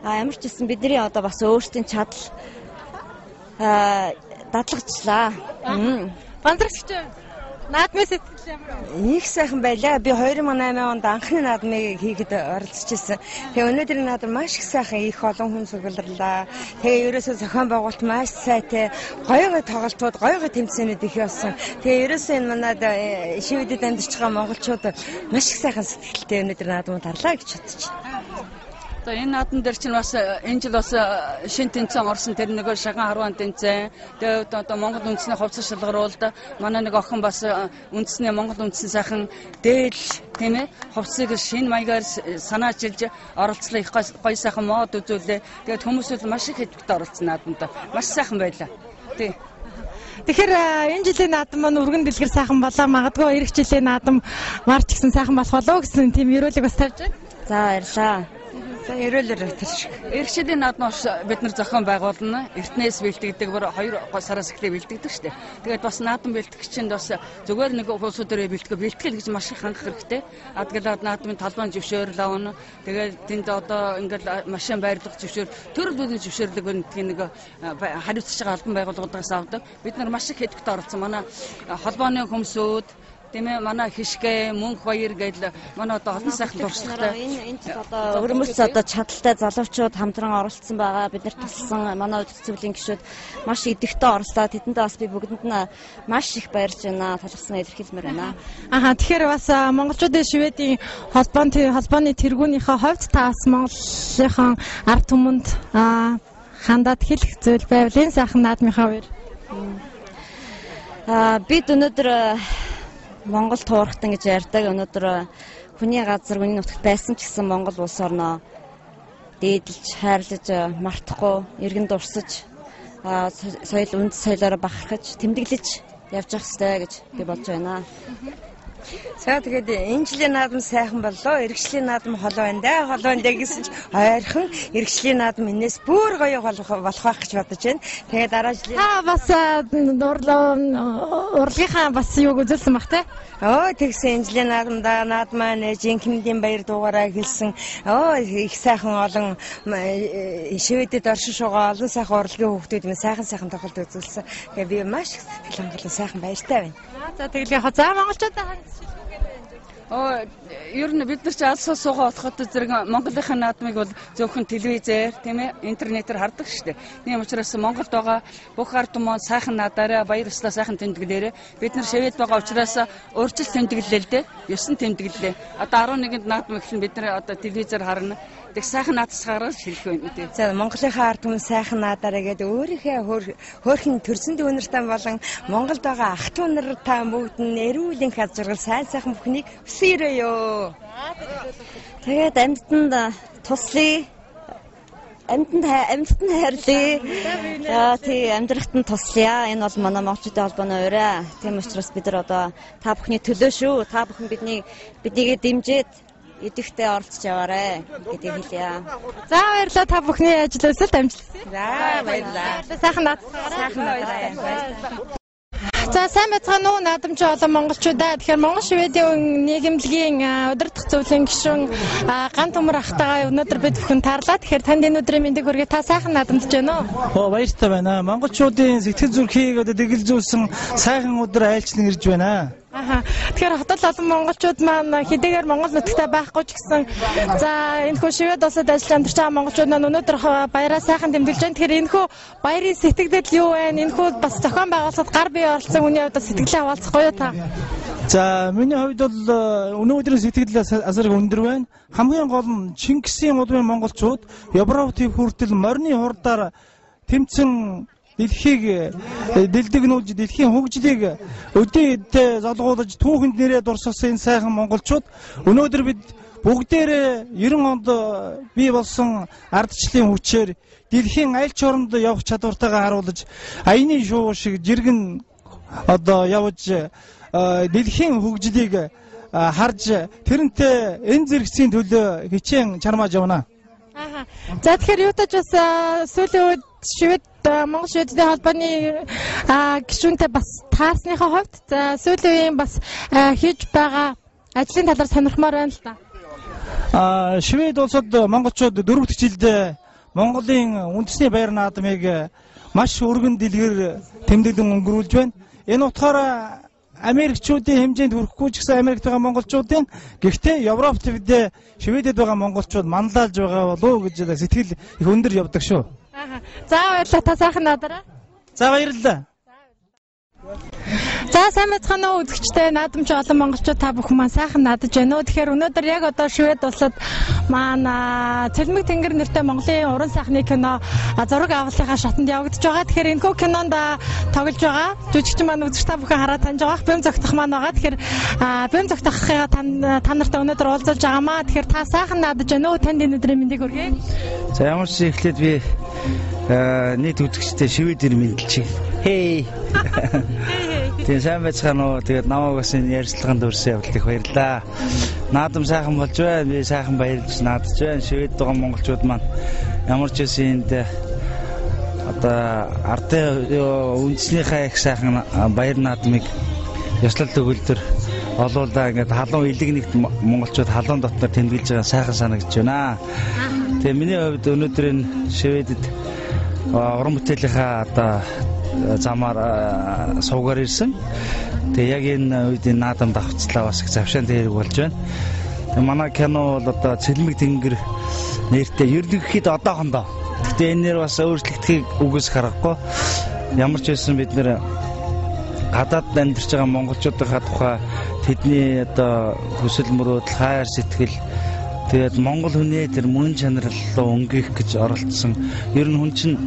Ямар ч гэсэн бидний одоо бас өөрсдийн чадал дадлагчлаа. Бандрагч наадмын сэтгэл ямар вэ? Их сайхан байлаа. Би 2008 онд анхны наадмыг хийхэд оролцож ирсэн. Тэгээ өнөөдрийн наадам маш их сайхан, их олон хүн сугларлаа. Тэгээ ерөөсөө зохион байгуулалт маш сайтай, гоёгоо тоглолтууд, гоёгоо тэмцээнүүд их явсан. Тэгээ ерөөсөө энэ манад шивэдэд амьдарч байгаа монголчууд маш их сайхан сэтгэлтэй өнөөдөр наадмууд харлаа гэж бодож байна. За энэ наадам дээр чинь бас энэ жил бас шин тэмцээн орсон тэр нөгөө шаган харван тэмцээн. Тэгээд одоо Монгол үндэсний хувцас шалгаруулалт манай нэг охин бас үндэсний Монгол үндэсний сайхан дээл тийм ээ хувцсыг шинэ маягаар санаачилж оролцлоо их гоё сайхан мод үзүүлээ. Тэгээд хүмүүс маш их хэвтэ оролцсон наадамд. Маш сайхан байлаа. Тий. Тэгэхээр энэ жилийн наадам маань өргөн дэлгэр сайхан болоо, магадгүй эх жилийн наадам марч гэсэн сайхан болох болов гэсэн тийм ерөөлөг бас тавьж байна. За баярлалаа. Ерөөлөөр төрш. Иргэшлийн наадмаар бид нар зохион байгуулна. Эртнээс бэлтгэдэг бүр 2 сараас эхлээ бэлтгэдэг шүү дээ. Тэгээд бас наадам бэлтгэгчинд бас зүгээр нэг улсууд дээр бэлтгэл гэж маш их хангах хэрэгтэй. Тэгэл наадмын талбайн зөвшөөрөл авна. Тэгээд тэнд одоо ингээл машин байрлах зөвшөөр, төрөл бүрийн зөвшөөрлөг нэг хариуцж байгаа албан байгууллагуудаас авдаг. Бид нар маш их хэдэгт оролцсон. Манай холбооны хүмүүсүүд тийм ээ манай хишгэ мөнх баяр гэдэл манай одоо олон сайхан туршлагатай энэ одоо өрмөц одоо чадaltaй залуучууд хамтран оролцсон байгаа. Бид нар туссан манай удирдах зөвлөлийн гишүүд маш идэвхтэй оролцлоо. Тэдэндээ бас би бүгдэнд нь маш их баярж байна. Талархсан илэрхийлмээр байна. Тэгэхээр бас монголчуудын Шведийн холбооны тэргүүнийхээ хувьд та бас Монголынхон ард түмэнд хандаад хэлэх зүйл байвал энэ сайхан наадмынхаа үеэр бид өнөөдөр Монгол туурхтан гэж ярьдаг. Өнөөдөр хүний газар, хүний нутагт байсан ч гэсэн Монгол улс орноо дээдлж, хайрлаж, мартахгүй, иргэн дурсаж, соёл үнд соёлоор бахархаж, тэмдэглэж явж явах хэрэгтэй гэж би бодож байна. За тэгээд энэ жилийн наадам сайхан боллоо. Иргэшлийн наадам холоо байна гэсэн ч ойрхон иргэшлийн наадам энэс бүр гоё болох байх гэж бодож байна. Тэгээд дараа жилийн бас урлагийнхаа бас юуг үзүүлсэн баг те? Тэгсэн энэ жилийн наадамдаа наадмаа жинхэнэдийн баяр дуугаараа хэлсэн. Их сайхан олон шивэдэд оршин шугаа олон сайхан урлагийн хүүхдүүд минь сайхан тоглолт үзүүлсэн. Тэгээд би маш их сэтгэл хангалуун сайхан баяртай байна. За тэгээд за монголчуудаа ер нь бид нар ч алс суугаа болоход зэрэг Монголынхаа наадмыг бол зөвхөн телевизээр тийм ээ интернетээр хардаг шүү дээ. Тийм учраас Монголд байгаа бүх ард түмэн сайхан наадаараа баяр ёслоо сайхан тэмдэглээрээ бид нар Швед байгаа учраас урьдчилан тэмдэглэлээ л дээ. 9 тэмдэглэлээ. Одоо 11-нд наадам эхлэн бид нар одоо телевизээр харна. Тэг сайхан наадсгаараа шилэх байна үү. За Монголынхаа ард түмэн сайхан наадаараа гэдэг өөрийнхөө хөөрхөн төрсөн дүүнэртэй болон Монголд байгаа ах トゥ нартай бүгд нь эрүүлийн хажиргал сайхан бүхнийг өсөөрэй ёо. Тэгээд амьтанд туслая. Амьтанд хайрлая. Тий амьдрахад нь туслая. Энэ бол манай монголчуудын холбооны ураа. Тийм учраас бид нар одоо та бүхний төлөө шүү. Та бүхэн биднийг дэмжиж идэвхтэй оролцож яваарэ гэдгийг хэлье. За баярлалаа та бүхний ажил өсөлт амжилт хүсье. За баярлалаа. Сайхан наадсгаараа. За сайн байцгаана уу наадамч олон монголчуудаа. Тэгэхээр Монгол Шведийн нийгэмлэгийн удирдах зөвлөлийн гишүүн Ган Төмөр ахтайгаа өнөөдөр бид бүхэн таарлаа. Тэгэхээр танд энэ өдрийн мэндийг хүргэе. Та сайхан наадамдж байна уу? Баяртай байна. Монголчуудын сэтгэл зүрхийг дэглэжүүлсэн сайхан өдөр айлчлан ирж байна. Тэгэхээр хотод олон монголчууд маань хэдийгээр Монгол нутагтаа байхгүй ч гэсэн за энэхүү Швед улсад ажиллаж амьдарч байгаа монголчууд маань өнөөдөр баяраа сайхан тэмдэглэж байна. Тэгэхээр энэхүү баярын сэтгэгдэл юу вэ? Энэхүү бас зохион байгуулалтад гар бие оролцсон хүний хувьд сэтгэлээ хаваалцахгүй юу та? За миний хувьд бол өнөөдрийн сэтгэл асар өндөр байна. Хамгийн гол нь Чингисийн улмын монголчууд Европын хүртэл морины хурдаар тэмцэн дэлхийг дэлдэгнүүлж дэлхийн хөгжлийг өдөөдөө залгуулж түүхэнд нэрээ дурсасан энэ сайхан монголчууд өнөөдөр бид бүгдээрээ 90 онд бий болсон ардчлалын хүчээр дэлхийн аль ч оронд явах чадвартайгаа харуулж аяны шуу шиг жиргэн одоо явж дэлхийн хөгжлийг харж тэрнтэй энэ зэрэгцийн төлөө хичээн чармааж явна. За тэгэхээр юутаж бас сүүлийн үед Швед Монгол Шведийн холбооны гишүүнтэй бас таарсныхаа хувьд за сүүлийн үеийн бас хийж байгаа ажлын талаар сонирхмоор байна л да. Швед улсад монголчууд 4 жилдээ Монголын үндэсний баяр наадмыг маш өргөн дэлгэр тэмдэглэн өнгөрүүлж байна. Энэ утгаараа Америкчуудын хэмжээнд хүрэхгүй ч гэсэн Америкт байгаа монголчуудын гэхдээ Европт бидээ Шведэд байгаа монголчууд манлайлж байгаа болов уу гэж сэтгэл их өндөр явдаг шүү. За баярлалаа та сайхан надараа. За баярлалаа. За сайн байцгаана уу үзэгчтэй наадамч олон монголчууд та бүхэн маань сайхан наадаж байна уу. Тэгэхээр өнөөдөр яг одоо Швед улсад маань Цэлмэг тэнгэр нэртэй Монголын уран сайхны кино зураг авалтынхаа шатанд явагдаж байгаа. Тэгэхээр энэхүү кинонд тоглож байгаа жүжигчин маань үзэгч та бүхэн хараад таньж байгаа. Бэм зогтох маань байгаа. Тэгэхээр бэм зогтохыг та нартай өнөөдөр уулзуулж байгаамаа. Тэгэхээр та сайхан наадаж байна уу? Танд энэ өдрийн мэндийг хүргэе. За ямар ч ихлээд би нийт үзэгчтэй Шведээр мэдлэж хей. Тэгээ сайн байцгаана уу. Тэгээд намайг бас энэ ярилцлаганд өрсөн явдал их баярлалаа. Наадам сайхан болж байна. Би сайхан баярлж наадж байна. Швед байгаа монголчууд маань ямар ч үсэн энд одоо ардын үндэснийхээ их сайхан баяр наадмыг ёслол төгөлдөр олуулаа ингээд халуун илэг нэгт монголчууд халуун дотноор тэмдэглэж байгаа сайхан санагдж байна. Тэгээ миний хувьд өнөөдөр энэ Шведэд уран бүтээлийнхаа одоо замаар суугаар ирсэн. Тэгээ яг энэ үед энэ наадамд авцлаа бас их завшаантай хэрэг болж байна. Тэгээ манай кино бол одоо Цэлмэг тэнгэр нэртэй ерөнхийд одоохондоо. Гэтэ энэ нэр бас өөрчлөгдөхийг үгүйс харахгүй. Ямар ч байсан бид нэр гадаад амьдарч байгаа монголчуудынхаа тухай тэдний одоо хүсэл мөрөөдөл хайр сэтгэл тэгээд монгол хүний тэр мөн чанар руу өнгөх гэж оролцсон. Ер нь хүн чинь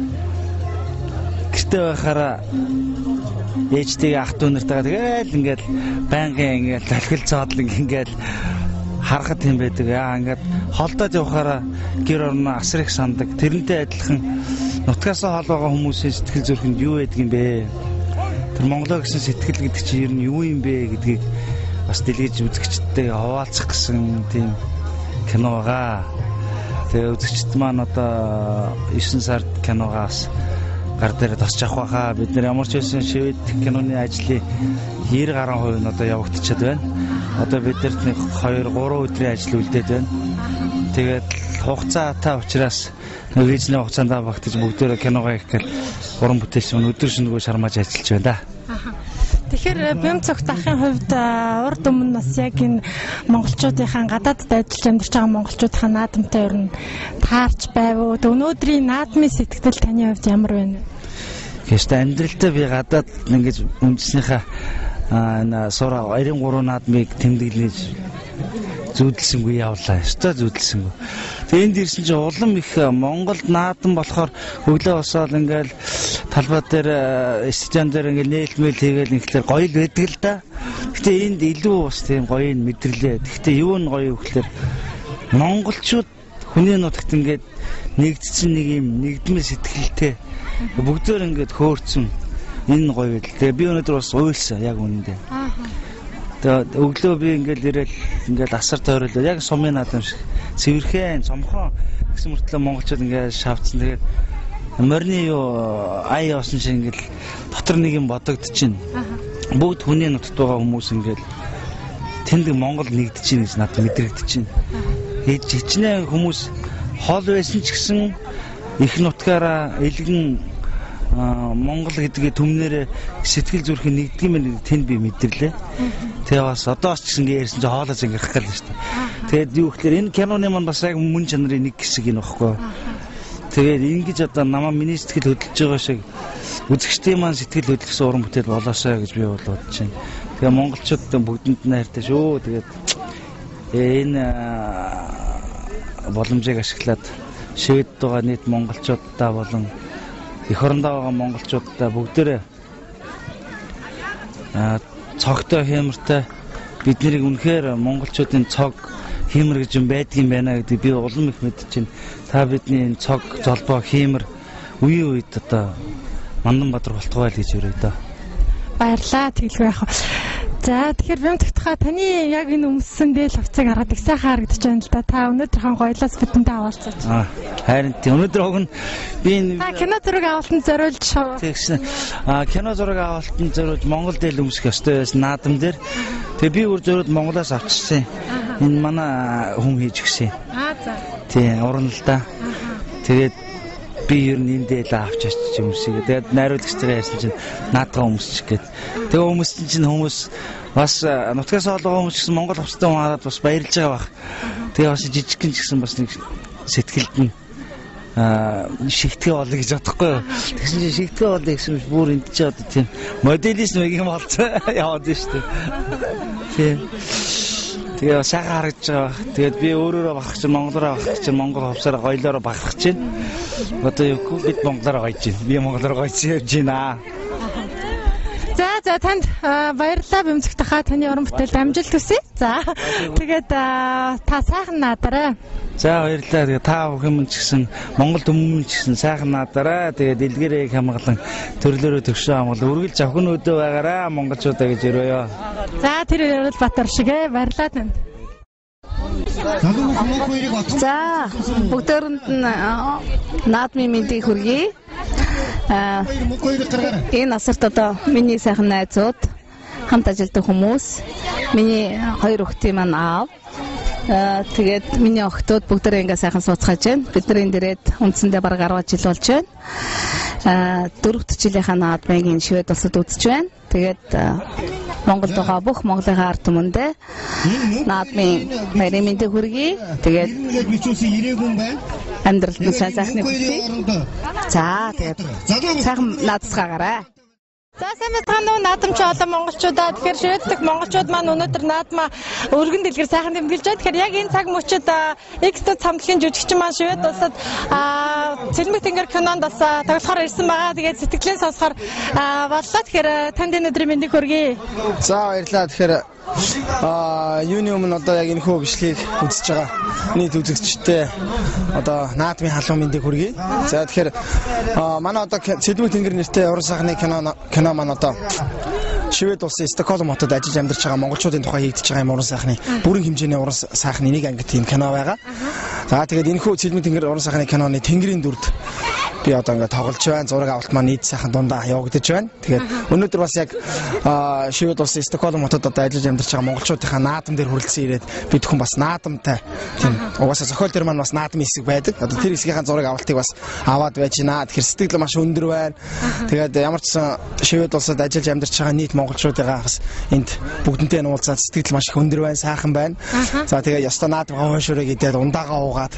гэртээ байхаараа ээжтэйгээ ах дүү нартайгаа тэгэл ингээд байнгын ингээд талхил цаадлан ингээд харахад юм байдаг. Ингээд холдоод явахаараа гэр орноо асар их сандаг. Тэрнтэй адилхан нутгаасаа хол байгаа хүмүүсийн сэтгэл зүрхэнд юу байдаг юм бэ? Тэр Монголоо гэсэн сэтгэл гэдэг чинь ер нь юу юм бэ гэдгийг бас дэлгэж үзэгчдтэй хаваалцах гэсэн тийм кино байгаа. Тэгээ үзэгчд маань одоо 9 сард киногоос гар дээр тосч авах байхаа. Бид нар ямар ч байсан Швед киноны ажлын 90% нь одоо явагдчихад байна. Одоо бидэрт 2-3 өдрийн ажил үлдээд байна. Тэгээд хугацаатай учраас визний хугацаанд багтаж бүгдөө киногоо их гэл уран бүтээлч мөн өдөр шөнөгүй шармааж ажиллаж байна да. Тэгэхээр бэм цогтохын хувьд урд өмнө бас яг энэ монголчуудынхаа гадаадд ажиллаж амьдарч байгаа монголчуудынхаа наадамтай ер нь таарч байв уу? Өнөөдрийн наадмын сэтгэл таны хувьд ямар байна вэ? Гэхдээ амьдралдаа би гадаад ингэж үндэснийхээ энэ сура 93 наадмыг тэмдэглэж зүүдэлсэнгүй явлаа. Өстой зүүдэлсэнгүй. Тэгээ энд ирсэн чинь улам их Монголд наадам болохоор өглөө босоод ингээл талбай дээр стадион дээр ингээл нээлтмэл хийгээл ингээл гоё л байдаг л да. Гэтэ энд илүү бас тийм гоё мэдрэлээ. Гэтэ юу нь гоё вэ гэхээр монголчууд хүний нутагт ингээд нэгдсэн нэг юм нэгдмэл сэтгэлтэй бүгдээр ингээд хөөрцөн энэ гоё л. Тэгээ би өнөөдөр бас уйлсан яг үнэндээ. Тэгээ өглөө би ингээл ирээл ингээл асар тойрол яг сумын наадам шиг цэвэрхэн цомхон гэсэн мөртлөө монголчууд ингээд шавцсан. Тэгээд морины юу ай явсан шиг ингээл дотор нэг юм бодогдчихэв. бүгд хүний нутагт байгаа хүмүүс ингээд тэнд Монгол нэгдэж чинь гэж надад мэдрэгдэж чинь. Хичнээн хүмүүс хоол байсан ч гэсэн их нутгаараа илгэн Монгол гэдгээ төмнөр сэтгэл зүрхэн нэгддэг юм тэнд би мэдэрлээ. Тэгээ бас одоо ч гэсэн ярьсан чинь хоолоо зингэрх гал шүү дээ. Тэгээд юу гэхээр энэ киноны маань бас яг мөн чанарын нэг хэсэг юм баггүй. Тэгээд ингэж одоо намаа миний сэтгэл хөдлөж байгаа шиг үзэгчдийн маань сэтгэл хөдлөсөн уран бүтээл болоосоо гэж би бодож байна. Тэгээ монголчуудад бүгдэнд нь хайртай шүү. Тэгээд энэ боломжийг ашиглаад шивэд байгаа нийт монголчуудаа болон эх орондоо байгаа монголчуудаа бүгдээрээ цогтой хэмэртэй бид нарыг үнэхээр монголчуудын цог хэмэр гэж юм байдгийн байна гэдэг би улам их мэдчихэв. Та бидний энэ цог золбоо хэмэр үеийн үед одоо Манданбаатар болтгоо л гэж өрөө дөө. Баярлаа тэгэлгүй яах. За тэгэхээр Бямтгтхаа таны яг энэ өмссөн дээл хувцаг хараад их сайхан харагдаж байна л да. Та өнөөдөр хан гоёлоос бидэнтэй аваалцаач. Харин тийм өнөөдөр уг нь би кино зураг авалтанд зориулж тэгсэн. Кино зураг авалтанд зориулж Монгол дээл өмсөх ёстой байсан наадам дээр. Тэгээ би өөр зориуд Монголоос авчихсан. Энэ манай хүн хийж өгсөн. За. Тийм уран л да. Тэгээд би ер нь энэ дээл авч очиж өмсөе. Тэгээд найруулагчтай ярьсан чинь наадгаа өмсчих гээд. Тэгээ өмссөн чинь хүмүүс бас нутгаас олгоо хүмүүс гэсэн Монгол хувцастай хүн хараад бас баярлж байгаа баг. Тэгээ бас жижигхэн ч гэсэн бас нэг сэтгэлд нь шигтгэе болё гэж бодохгүй юу. Тэгсэн чинь шигтгэе болё гэсэн бүр энд ч одоо тийм моделист нэг юм болцоо яваад байна шүү дээ. Тийм. Тэгээ сайхан харагдаж байгаа. Тэгээд би өөрөөрөө бахах чинь монголоор бахах чинь монгол хувцаараа гоёлоор бахах чинь. Одоо юу бид монголоор гоёж байна. Би монголоор гоёж явж байна. За танд баярлалаа Бямтгтхаа таны уран бүтээлд амжилт хүсье. За тэгээд та сайхан наадараа. За баярлалаа. Тэгээ та бүхэн ч гэсэн Монгол түмэн ч гэсэн сайхан наадараа. Тэгээд дэлгэрээ хамгаалan төрлөөрөө төгшөө хамгаалан үргэлж завхан өдөө байгаараа монголчуудаа гэж өрөөё. За тэр ярил Батар шигэ баярлалаа танд. За бүгдээрэнд нь наадмын мэндийг хүргэе. Энэ насарт одоо миний сайхан найзууд, хамт ажилладаг хүмүүс, миний хоёр охтын маань аав. Тэгээд миний охтууд бүгдээрээ ингээ сайхан сууцгааж байна. Бид нар энэ дээрээ үндсэндээ бараг 10 жил болж байна. 4 жилийнхаа наадмыг энэ шивэд улсад үзэж байна. Тэгээд Монголд байгаа бүх Монголын ард түмэндээ наадмын баярын мэндийг хүргэе. Тэгээд амьдралд нь сайхны хүсье. За тэгээд сайхан наадцгаагаарай. За сайн мэдгэн наадамч олон монголчуудаа тэгэхээр шивэддэх монголчууд маань өнөөдөр наадмаа өргөн дэлгэр сайхан тэмдэглэж байна. Тэгэхээр яг энэ цаг мөчид X-д хамтлагийн жүжигчин маань шивэд улсад Цэлмэг тэнгэр кинонд бас тоглохоор ирсэн байгаа. Тэгээд сэтгэлийн сонсохоор боллоо. Тэгэхээр танд энэ өдрийн мэндийг хүргэе. За баярлалаа. Тэгэхээр юуны өмнө одоо яг энэ хөө бичлэгийг үзэж байгаа нийт үзэгчтэй одоо наадмын халуун мэндийг хүргэе. За тэгэхээр манай одоо Цэлмэг тэнгэр нэртэй уран сайхны кино маань одоо шивэд улсын Стокгольм хотод ажиллаж амьдарч байгаа монголчуудын тухай хийгдэж байгаа юм уран сайхны бүрэн хэмжээний уран сайхны нэг анги тийм кино байгаа. За тэгээд энэ хөө Цэлмэг тэнгэр уран сайхны киноны Тэнгэрийн дүрд би одоо ингээд тоглож байна. Зураг авалт маань нийт сайхан дундаа явагдаж байна. Тэгээд өнөөдөр бас яг шивэд улсын Стокгольм хотод одоо ажиллаж амьдарч байгаа монголчуудынхаа наадам дээр хүрэлцэн ирээд бид хүн бас наадамтай тийм угаасаа зохиол дээр маань бас наадмын хэсэг байдаг. Одоо тэр хэсгийнхаа зураг авалтыг бас аваад байж байна. Тэгэхээр сэтгэл маш өндөр байна. Тэгээд ямар ч сан шивэд улсад ажиллаж амьдарч байгаа нийт монголчуудынхаа бас энд бүгднтэй нуулзаад сэтгэл маш их өндөр байна, сайхан байна. За тэгээд ёстой наадмаа хойшоорой гэдээд ундаагаа уугаад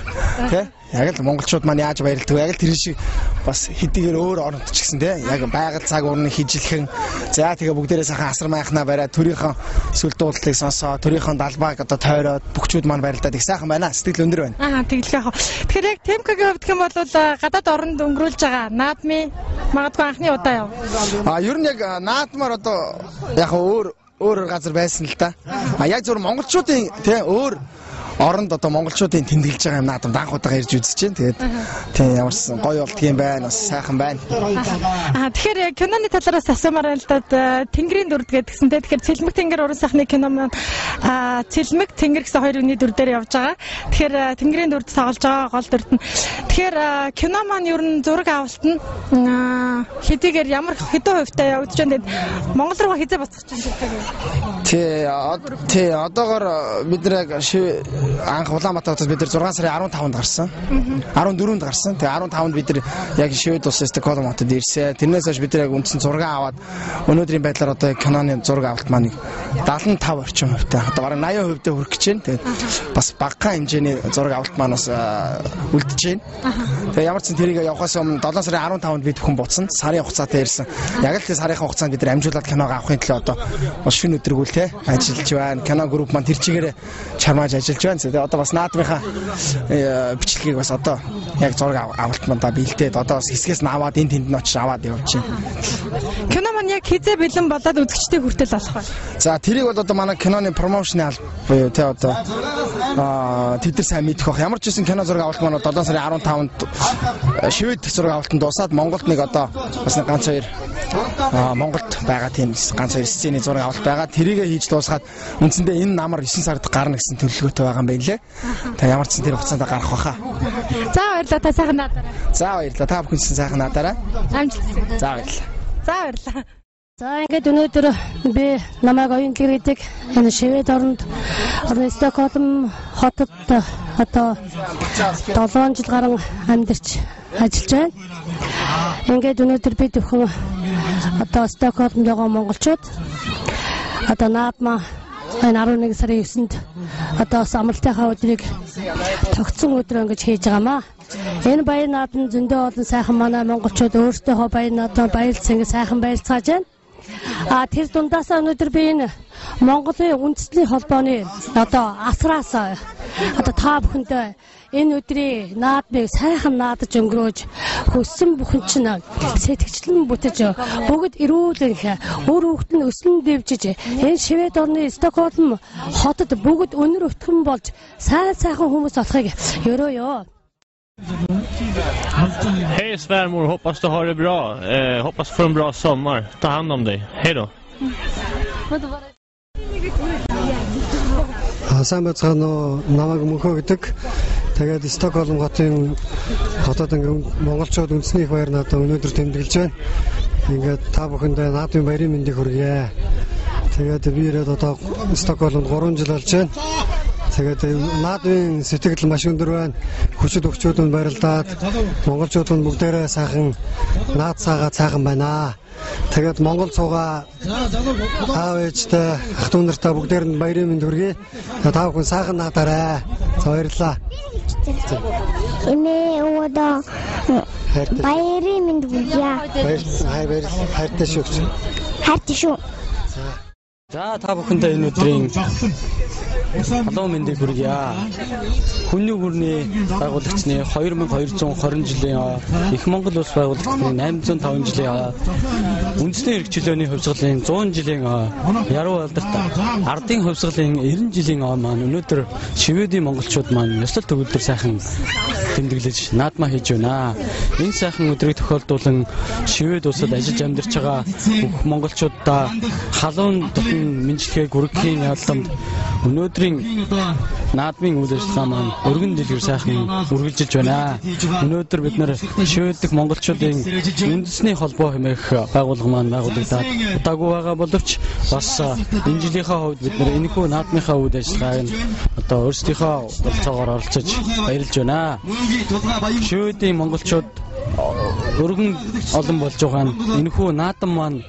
тий яг л монголчууд маань яаж баярлдаг вэ? Яг л тэр шиг бас хэдийгээр өөр оронд ч гэсэн тий яг байгаль цаг уурны хижилхэн за тэгээ бүгдээрээ сайхан асар майхнаа бариад төрийнхөө сүл дуудлыг сонсоо төрийнхөө далбааг одоо тойроод бүгчүүд маань баярлаад их сайхан байна. Сэтгэл өндөр байна. Тэгэлгүй яах вэ? Тэгэхээр яг Темкагийн хувьд хэм бол гадаад оронд өнгөрүүлж байгаа наадмын магадгүй анхны удаа яв. Ер нь яг наадмаар одоо яг өөр газар байсан л да. Яг зөв монголчуудын тий өөр оронд одоо монголчуудын тэмдэглэж байгаа юм наадам анх удаага ирж үзэж байна. Тэгээд тийм ямарсан гоё болдгийм байна. Бас сайхан байна. Тэгэхээр киноны талаараас асуумаар байна л да. Тэнгэрийн дүрд гэдгсэн. Тэгэхээр Цэлмэг Тэнгэр уран сайхны кино маань Цэлмэг Тэнгэр гэсэн хоёр үний дүр дээр явж байгаа. Тэгэхээр Тэнгэрийн дүрд тоглож байгаа гол дүрд нь. Тэгэхээр кино маань ер нь зураг авалт нь хэдийгээр ямар хэдэн хувьтай явагдаж байна. Монгол руу хизээ буцах гэж байна. Тий, одоогоор бид нэр анх Улаанбаатараас бид нар 6 сарын 15-нд гарсан. 14-нд гарсан. Тэгээ 15-нд бид нар яг шивэд ус Стокгольм хотод ирсэн. Тэрнээс хойш бид нар яг үндсэн зураг аваад өнөөдрийн байдлаар одоо киноны зураг авалт маань 75 орчим хувьтай. Одоо бараг 80% дээр хүрэх гэж байна. Тэгээд бас багахан хэмжээний зураг авалт маань бас үлдэж байна. Тэгээ ямар ч зэн тэрийг явахаас өмнө 7 сарын 15-нд бид бүхэн буцсан. Сарын хугацаатай ирсэн. Яг л сарынхаа хугацаанд бид нар амжуулаад киног авахын төлөө одоо шөнө өдргүүл те ажиллаж байна. Кино групп маань тэр чигээр чармааж ажиллаж байна. Тэгээ одоо бас наадмынхаа бичлэгийг бас одоо яг зураг авалт мандаа бэлдээд одоо бас хэсгээс нь аваад энэ тэнд нь очиж аваад явж байна. Кино маань яг хизээ бэлэн болоод үзэгчдийн хүртэл болох байна. За тэрийг бол одоо манай киноны промошны алба буюу те одоо тэд нар сайн мэдэх бах. Ямар ч гэсэн кино зураг авалт маань 7 сарын 15-нд шивэд зураг авалтанд дуусаад Монголд нэг одоо бас нэг ганц хоёр Монголд байгаа тийм ганц хоёр сцены зураг авалт байгаа. Тэрийгэ хийж дуусгаад үндсэндээ энэ намар 9 сард гарна гэсэн төлөвлөгөөтэй байгаа юм байна лээ. Та ямар ч зэн тэр хугацаанд гарах баха. За баярлалаа та сайхан наадаарай. За баярлалаа та бүхэн сайхан наадаарай. Амжилт. За баярлалаа. За баярлалаа. За ингээд өнөөдөр би намайг оюун гэрээдэг энэ шивэд орнд Стокгольм хотод одоо 7 жил гарan амьдарч ажиллаж байна. Ингээд өнөөдөр бид бүхэн одоо Стокгольмд байгаа монголчууд одоо наадмаа энэ 11 сарын 9-нд одоо амралтынхаа өдрийг тогтсон өдрөө ингэж хийж байгаамаа. Энэ баяр наадам зөндөө олон сайхан манай монголчууд өөрсдөө баяр наадмаар баярлсан ингэ сайхан баярлцааж байна. Тэр дундаас өнөөдөр би энэ Монголын үндэсний холбооны одоо асраас одоо та бүхэндээ энэ өдрийн наадмыг сайхан наадаж өнгөрөөж хүссэн бүхэн чинь сэтгэгчлэн бүтэж бүгд эрүүлэнх өөр хүүхэд нь өснө дэвжиж энэ шивэд орны Стокгольм хотод бүгд өнөр өтгөн болж сайхан хүмүүс болохыг ерөөё. Hej svärmor, hoppas du har det bra. Hoppas få en bra sommar. Ta hand om dig. Hej då. Сайн байцгаана уу? Намайг Мөнхөө гэдэг. Тэгээд Стокгольм хотод монголчууд үндэсний их баяр наадам өнөөдөр тэмдэглэж байна. Ингээд та бүхэндээ наадмын баярын мэндийг хүргье. Тэгээд би ирээд одоо Стокгольмд 3 жил болж байна. Тэгээд наадмын сэтгэл маш өндөр байна. Хүчит өгчүүд нь баярлалаад монголчууд нь бүгдээрээ сайхан наад цаагаа сайхан байна. Тэгээд монгол цугаа аав ээжтэй ах дүү нартай бүгдээр нь баярын мэнд хүргэе. Та бүхэн сайхан наадаарай. За баярлалаа. Эмээ өөдөө баярын мэнд хүргэе. Баярлалаа. Хайртай шүү. Хайртай шүү. За та бүхэндээ энэ өдрийн халуун мэндийг хүргье. Хүний гүрний байгуулагчны 2220 жилийн Их Монгол улс байгуулагчны 805 жилийн үндэсний эрх чөлөөний хувьсгалын 100 жилийн яруу алдарт ардын хувьсгалын 90 жилийн маань өнөөдөр шивэдийн монголчууд маань ёслол төгөлдөр сайхан тэмдэглэж наадмаа хийж байна. Энэ сайхан өдрийг тохиолдуулан шивэд улсад ажиллаж амьдарч байгаа бүх монголчуудаа халуун дотн мэдлэгээ хүргэхийн ялламд өнөөдрийн наадмын үйл ажиллагаа маань өргөн дэлгэр сайхан үргэлжилж байна. Өнөөдөр бид нар шивэддэх монголчуудын үндэсний холбоо хэмээх байгууллага маань байгуулагдаад удаагүй байгаа боловч бас энэ жилийнхаа хувьд бид нар энэхүү наадмынхаа үйл ажиллагааг одоо өөрсдийнхөө болцоогоор оролцож баярлж байна. Шивэдийн монголчууд өргөн олон болж байгаа нь энэхүү наадам маань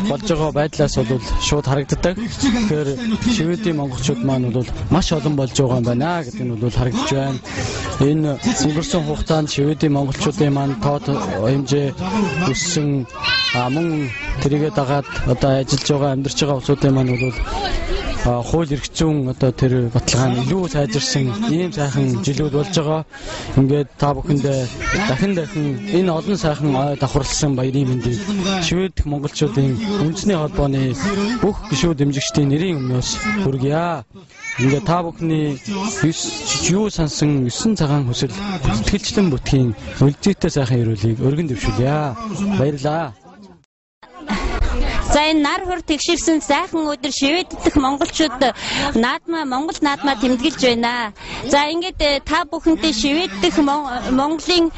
болж байгаа байдлаас бол шууд харагддаг. Тэгэхээр шивэдийн монголчууд маань бол маш олон болж байгаа юм байна гэдэг нь бол харагдж байна. Энэ өнгөрсөн хугацаанд шивэдийн монголчуудын маань тоод хэмжээ өссөн мөн тэрийгэ дагаад одоо ажиллаж байгаа амьдарч байгаа улсуудын маань бол хууль эрх зүйн одоо тэр баталгаа нь илүү сайжирсан ийм сайхан жилүүд болж байгаа. Ингээд та бүхэндээ дахин энэ олон сайхан ой давхарлсан баярын мэндийг Швед дэх монголчуудын үндэсний холбооны бүх гишүүд дэмжигчдийн нэрийн өмнөөс хүргье. Ингээд та бүхний юу сансан 9 цагаан хүсэл сэтгэлчлэн бүтгийн үлдээтэй сайхан ирүүлгийг өргөн дэвшүүлье. Баярлалаа. За энэ нар хур тэгшэрсэн сайхан өдөр Швед дэх монголчууд Монгол наадмаа тэмдэглэж байна. За ингээд та бүхэнтэй Швед дэх Монголын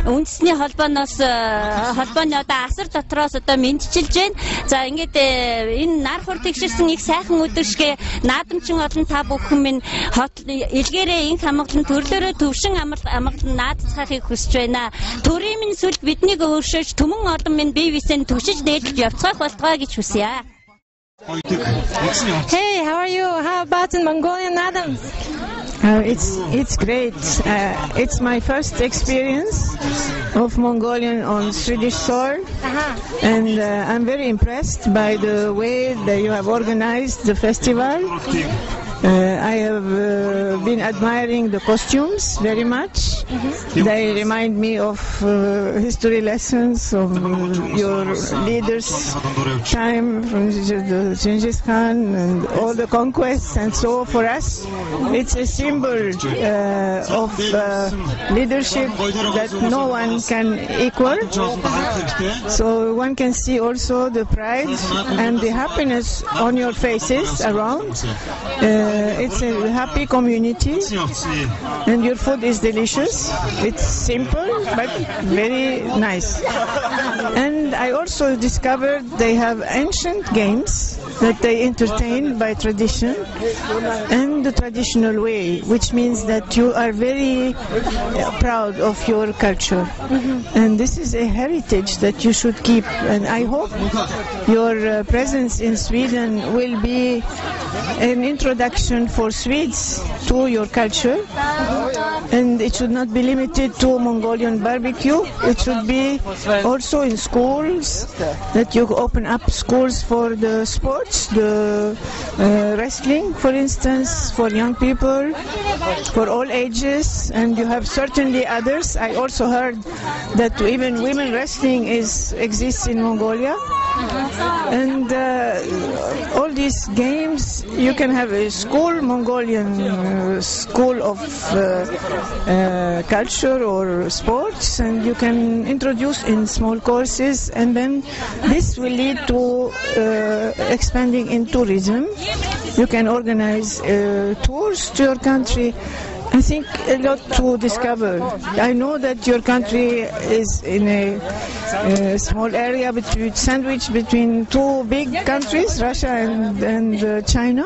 үндэсний холбооны одоо асар дотроос одоо мэдчилж байна. За ингээд энэ нар хур тэгшэрсэн их сайхан өдөр шиг наадамчин олон та бүхэн минь илгээрээ инх амгалан төрлөөрөө төвшин амгалан наадцахыг хүсэж байна. Төрийн минь сүлд биднийг өөршөөж түмэн олон минь бие биесээ төвшиж дээдлж явцгаах болтгоо гэж хүсье. Hey, how are you? How about in Mongolian Nadams? It's great. It's my first experience of Mongolian on Swedish soil, and I'm very impressed by the way that you have organized the festival. I have been admiring the costumes very much. They remind me of history lessons of your leaders' time, from Genghis Khan and all the conquests. And so for us, it's a symbol of leadership that no one can equal. So one can see also the pride and the happiness on your faces around. It's a happy community, and your food is delicious. It's simple but very nice. And I also discovered they have ancient games that they entertain by tradition and the traditional way, which means that you are very proud of your culture. And this is a heritage that you should keep. And I hope your presence in Sweden will be an introduction for Swedes to your culture, and it should not be limited to Mongolian barbecue. It should be also in schools, that you open up schools for the sports, the wrestling, for instance, for young people, for all ages, and you have certainly others. I also heard that even women wrestling exists in Mongolia. And all these games, you can have a school, Mongolian school of culture or sports, and you can introduce in small courses, and then this will lead to expanding in tourism. You can organize tours to your country. I think a lot to discover. I know that your country is in a small area sandwiched between two big countries, Russia and China.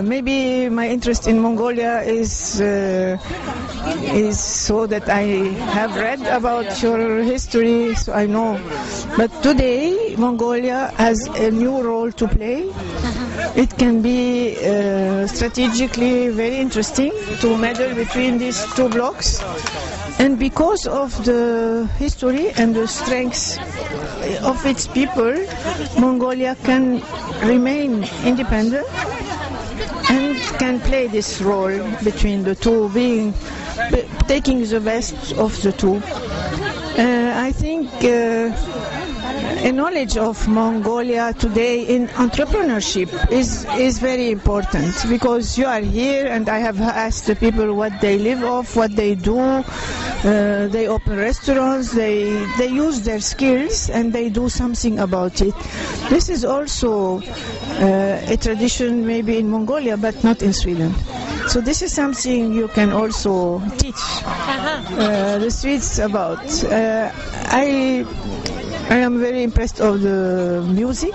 Maybe my interest in Mongolia is so that I have read about your history, so I know. But today, Mongolia has a new role to play. It can be strategically very interesting to meddle between these two blocks, and because of the history and the strengths of its people, Mongolia can remain independent and can play this role between the two, taking the best of the two. I think a knowledge of Mongolia today in entrepreneurship is very important, because you are here and I have asked the people what they live off, what they do. They open restaurants, they use their skills and they do something about it. This is also a tradition maybe in Mongolia but not in Sweden. So this is something you can also teach the Swedes about. I am very impressed of the music.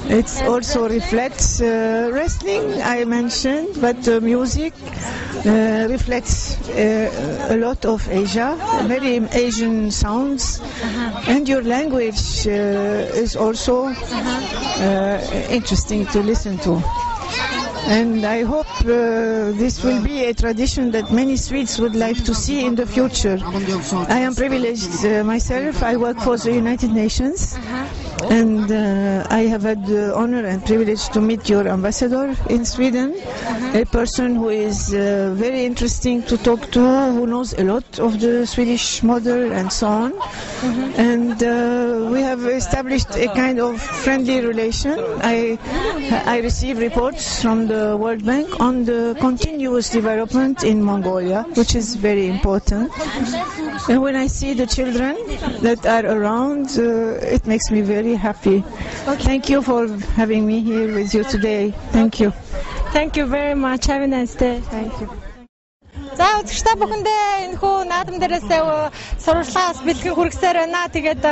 It also reflects wrestling, I mentioned, but music reflects a lot of Asia, very Asian sounds, and your language is also interesting to listen to. And I hope this will be a tradition that many Swedes would like to see in the future. I am privileged myself. I work for the United Nations, and I have had the honor and privilege to meet your ambassador in Sweden, a person who is very interesting to talk to, who knows a lot of the Swedish model and so on. And we have established a kind of friendly relation. I receive reports from the World Bank on the continuous development in Mongolia, which is very important. And when I see the children that are around, it makes me very happy. Thank you for having me here with you today. Thank you. Thank you very much. Have a nice day. Thank you. За үзэгчдээ бүхэндээ энэ хүү наадам дээрээс сурвалжлагаас бэлтгэн хүргэсээр байна. Тэгээд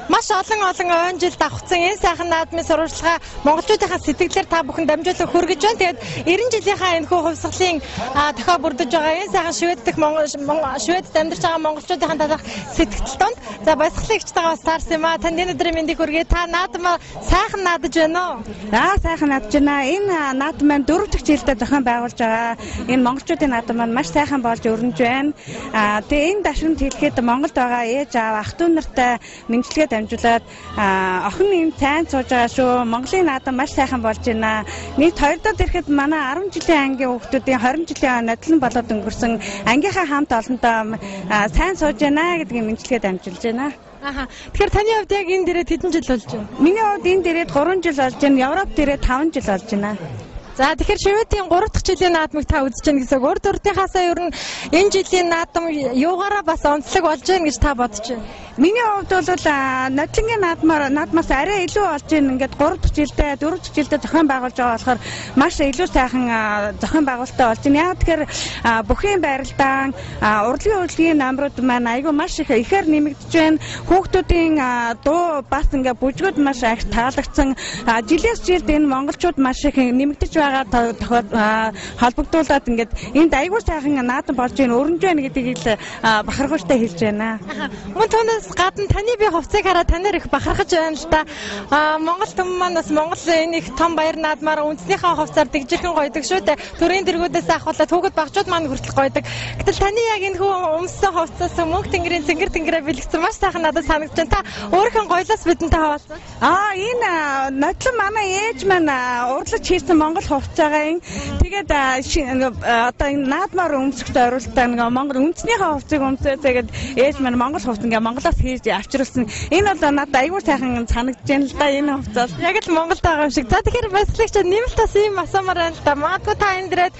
маш олон он жил давхцсан энэ сайхан наадмын сурвалжлага монголчуудынхаа сэтгэлээр та бүхэн дамжуулан хүргэж байна. Тэгээд 90 жилийнхаа энэ хүү хувьсгалын дохио бүрдэж байгаа энэ сайхан Шведд амьдарч байгаа монголчуудынхаа талаарх сэтгэл донд за баясгалан ихчтэйгээ бас таарсан юм аа. Танд энэ өдрийн мэндийг хүргэе. Та наадам сайхан наадаж байна уу? За сайхан наадаж байна. Энэ наадам маань 4 дахь жилдээ зохион байгуулж байгаа. Энэ монголчуудын наадам маань маш сайхан болж өрнөж байна. Тэгээ энэ дашрамд хэлэхэд Монголд байгаа ээж аав ах トゥ нартай мэдлэгээ дамжуулаад охин юм сайн сууж байгаа шүү. Монголын наадам маш сайхан болж байна. Нийт 2 дахь ирэхэд манай 10 жилийн ангийн хүүхдүүдийн 20 жилийн нодлон болоод өнгөрсөн ангийнхаа хамт олонтой сайн сууж байна гэдгийг мэдлэгээ дамжуулж байна. Тэгэхээр таны хувьд яг энэ дээрээ хэдэн жил болж байна? Миний хувьд энэ дээрээ 3 жил болж байна. Европ дээрээ 5 жил болж байна. За тэгэхээр Шведийн 3 дахь жилийн наадмыг та үзэж байна гэсэн. Өөр дөрөвдийнхаасаа ер нь энэ жилийн наадам юугаараа бас онцлог болж байна гэж та бодож байна. Миний хувьд бол нодлонгийн наадмаас арай илүү болж байна. Ингээд 3 дахь жилдээ 4 дахь жилдээ зохион байгуулж байгаа болохоор маш илүү сайхан зохион байгуулалттай болж байна. Яг тэгэхээр бүхэн байралдаан урлагийн үйлчлэгийн намрууд маань айгүй маш ихээр нэмэгдэж байна. Хүүхдүүдийн дуу бас ингээд бүжгүүд маш их таалагдсан. Жилээс жилд энэ монголчууд маш их нэмэгдэж байгаа холбогдуулаад ингээд энд айгүй сайхан наадам болж байна, өрнөж байна гэдгийг л бахархууштай хэлж байна. Мөн түүнээс гадна таны би хувцсыг хараад танаар их бахархаж байна л да. Монгол түмэн маань бас Монгол энэ их том баяр наадмаар үндэснийхээ хувцаар дэгжирхэн гойдог шүү дээ. Төрийн дэргүүдээс ахуулаад хүүхэд багчууд маань хүртэл гойдог. Гэтэл таны яг энэ хүү өмссөн хувцас мөнх тэнгэрийн цэнгэр бэлгэсэн маш сайхан надад санагдаж байна. Та өөрийнхөө гоёлоос бидэнтэй хаваасан. Энэ нодлон манай ээж маань урлаж хийсэн Монгол хувцаагаа тэгээд одоо энэ наадмаар өмсөхд оруулалтаа Монгол үндэснийхээ хувцыг өмсөө тэгээд ээж маань Монгол хувц Монголоос хийж авчруулсан. Энэ бол надад аюул сайхан санагдаж байна л да энэ хувцас. Яг л Монголд байгаа юм шиг. За тэгэхээр баясгалагч нэмэлт бас ийм асуумаар байна л да. Магадгүй та энэ дээрээ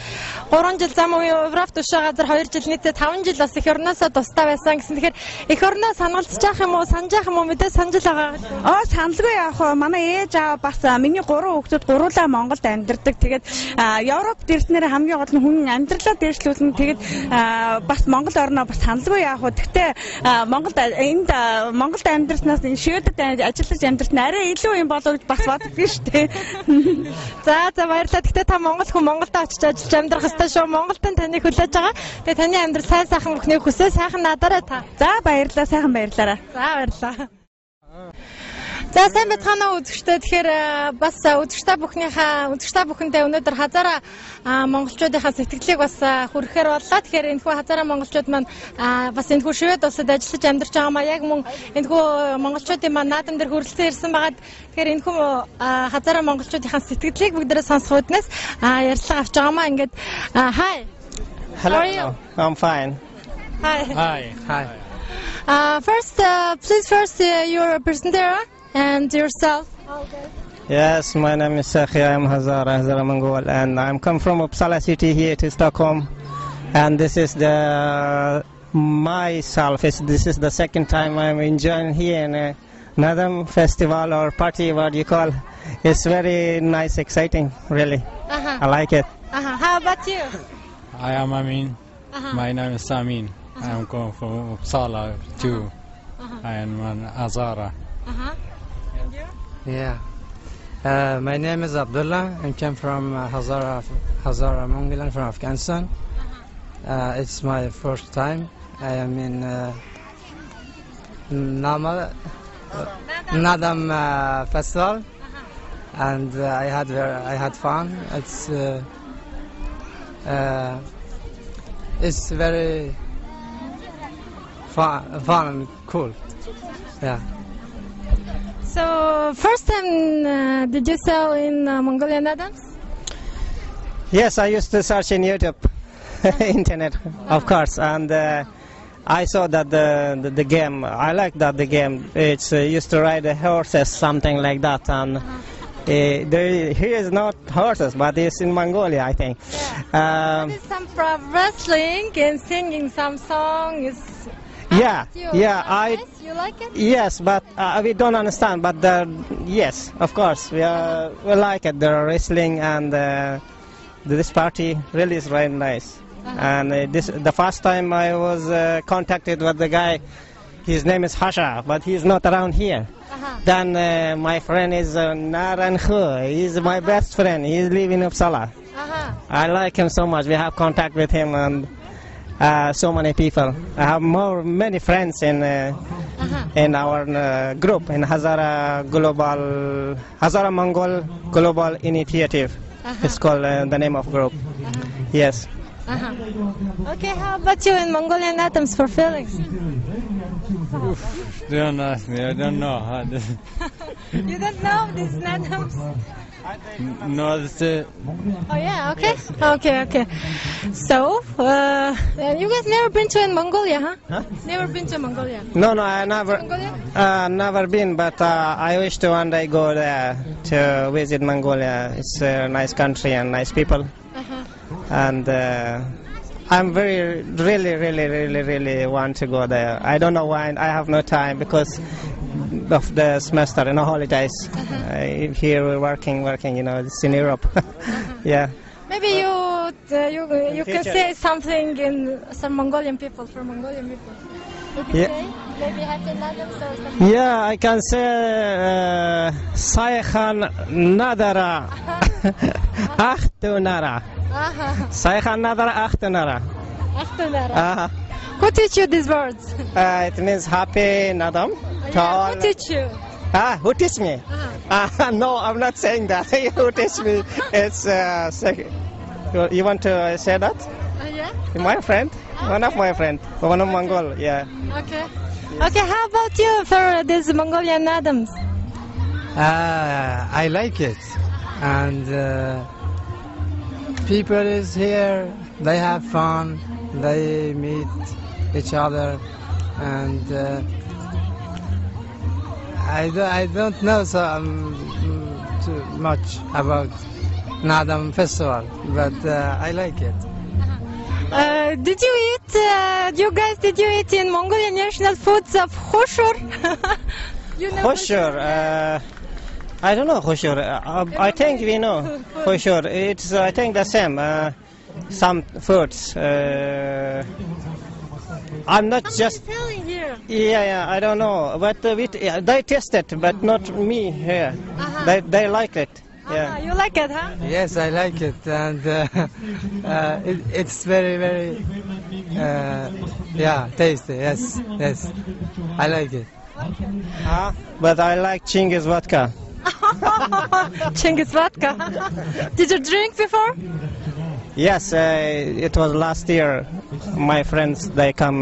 3 жил зам уу Европт тушаа газар 2 жил нийтээ 5 жил бас эх орноосоо тустай байсан гэсэн. Тэгэхээр эх орноо саналцж яах юм уу, санаж яах юм уу мэдээ санаж л байгаа. Саналгүй яах вэ? Манай ээж аав бас миний 3 хүүхдүүд гуруулаа Монголд амьдардаг. Тэгээд Европт ирснээр хамгийн гол нь хүн амьдралаа дээшлүүлнэ. Тэгээд бас Монгол орноо бас саналгүй яах вэ? Гэхдээ Монголд амьдрснаас энэ Шведэд ажиллаж амьдрт нь арай илүү юм болов гэж бас боддог шүү дээ. За баярлалаа. Гэхдээ та Монгол хүн Монголд очиж ажиллаж амьдрах ёстой шүү. Монголтон таныг хүлээж байгаа. Тэгээ таны амьдрал сайн сайхан бүхнийг хүсээ сайхан надаараа та. За баярлалаа. Сайхан баярлалаа. За баярлалаа. За сайн байцгаана уу үзэгчдээ. Тэгэхээр бас үзэгчдээ бүхэндээ өнөөдөр хазаараа монголчуудынхаа сэтгэлийг бас хүргэхээр боллоо. Тэгэхээр энэхүү хазаараа монголчууд маань бас энэхүү Швед улсад ажиллаж амьдарч байгаа маа яг мөн энэхүү монголчуудын маань наадам дээр хүрэлцэн ирсэн байгаад тэгэхээр энэхүү хазаараа монголчуудынхаа сэтгэлийг бүгдээрээ сонсох үднээс ярилцлага авч байгаа маа. Ингээд hi. Hello. I'm fine. Hi. Hi. First, your presenter and yourself. Yes, my name is Sakhi. I'm Hazara Mongol, and I'm come from Uppsala city here to Stockholm. And this is myself. This is the second time I'm enjoying here in a Nadam festival or party, what you call. It's very nice, exciting, really. I like it. How about you? I am Amin. My name is Amin. I'm coming from Uppsala too. I am an Hazara. Yeah. My name is Abdullah. I came from Hazara Mongolian from Afghanistan. It's my first time. I am in Nadam festival, and I had fun. It's very fun and cool. Yeah. So, first time did you sell in Mongolian Adams? Yes, I used to search in YouTube, internet, of course, and I saw that the game. I like that the game. It's used to ride the horses, something like that, and here is not horses, but it's in Mongolia, I think. Some wrestling and singing some songs. Yeah, You like it? Yes, but we don't understand. But yes, of course, we like it. The wrestling and this party really is very nice. And the first time I was contacted with the guy, his name is Hasha, but he's not around here. Then my friend is Naranhu. He's my best friend. He's living in Uppsala. I like him so much. We have contact with him and so many people. I have many friends in our group in Hazara Mongol Global Initiative. It's called the name of group. Yes. Okay, how about you in Mongolian atoms for feelings? Don't ask me, I don't know. You don't know these atoms? No, that's it. Oh yeah, okay. Okay. So, you guys never been to in Mongolia, huh? Never been to Mongolia? No, I never been, but I wish to one day go there to visit Mongolia. It's a nice country and nice people. And I'm really want to go there. I don't know why. I have no time because of the semester and the holidays. Here we're working. You know, it's in Europe. Yeah. Maybe you can say something in some Mongolian people for Mongolian people. You can say maybe happy Nadams or something. Yeah, I can say Saykhan Nadara Achtunara. Saykhan Nadara Achtunara. Who teach you these words? It means happy Nadam. Who teach you? Who teach me? No, I'm not saying that. Who teach me? It's you want to say that? Yeah. My friend, one of my friend, one of Mongol. Yeah. Okay. Okay. How about you for these Mongolian Adams? I like it, and people is here. They have fun. They meet each other, and I don't know too much about Nadam Festival, but I like it. Did you eat? Did you eat in Mongolian national foods of Hoshur? Hoshur. I don't know Hoshur. I think we know Hoshur. It's I think the same. Some foods. I'm not just. Here. Yeah. I don't know, but they taste it, but not me here. They like it. Yeah. You like it, huh? Yes, I like it, and it's very tasty. Yes, I like it. But I like Chingiz vodka. Chingiz vodka. Did you drink before? Yes, it was last year. My friends, they come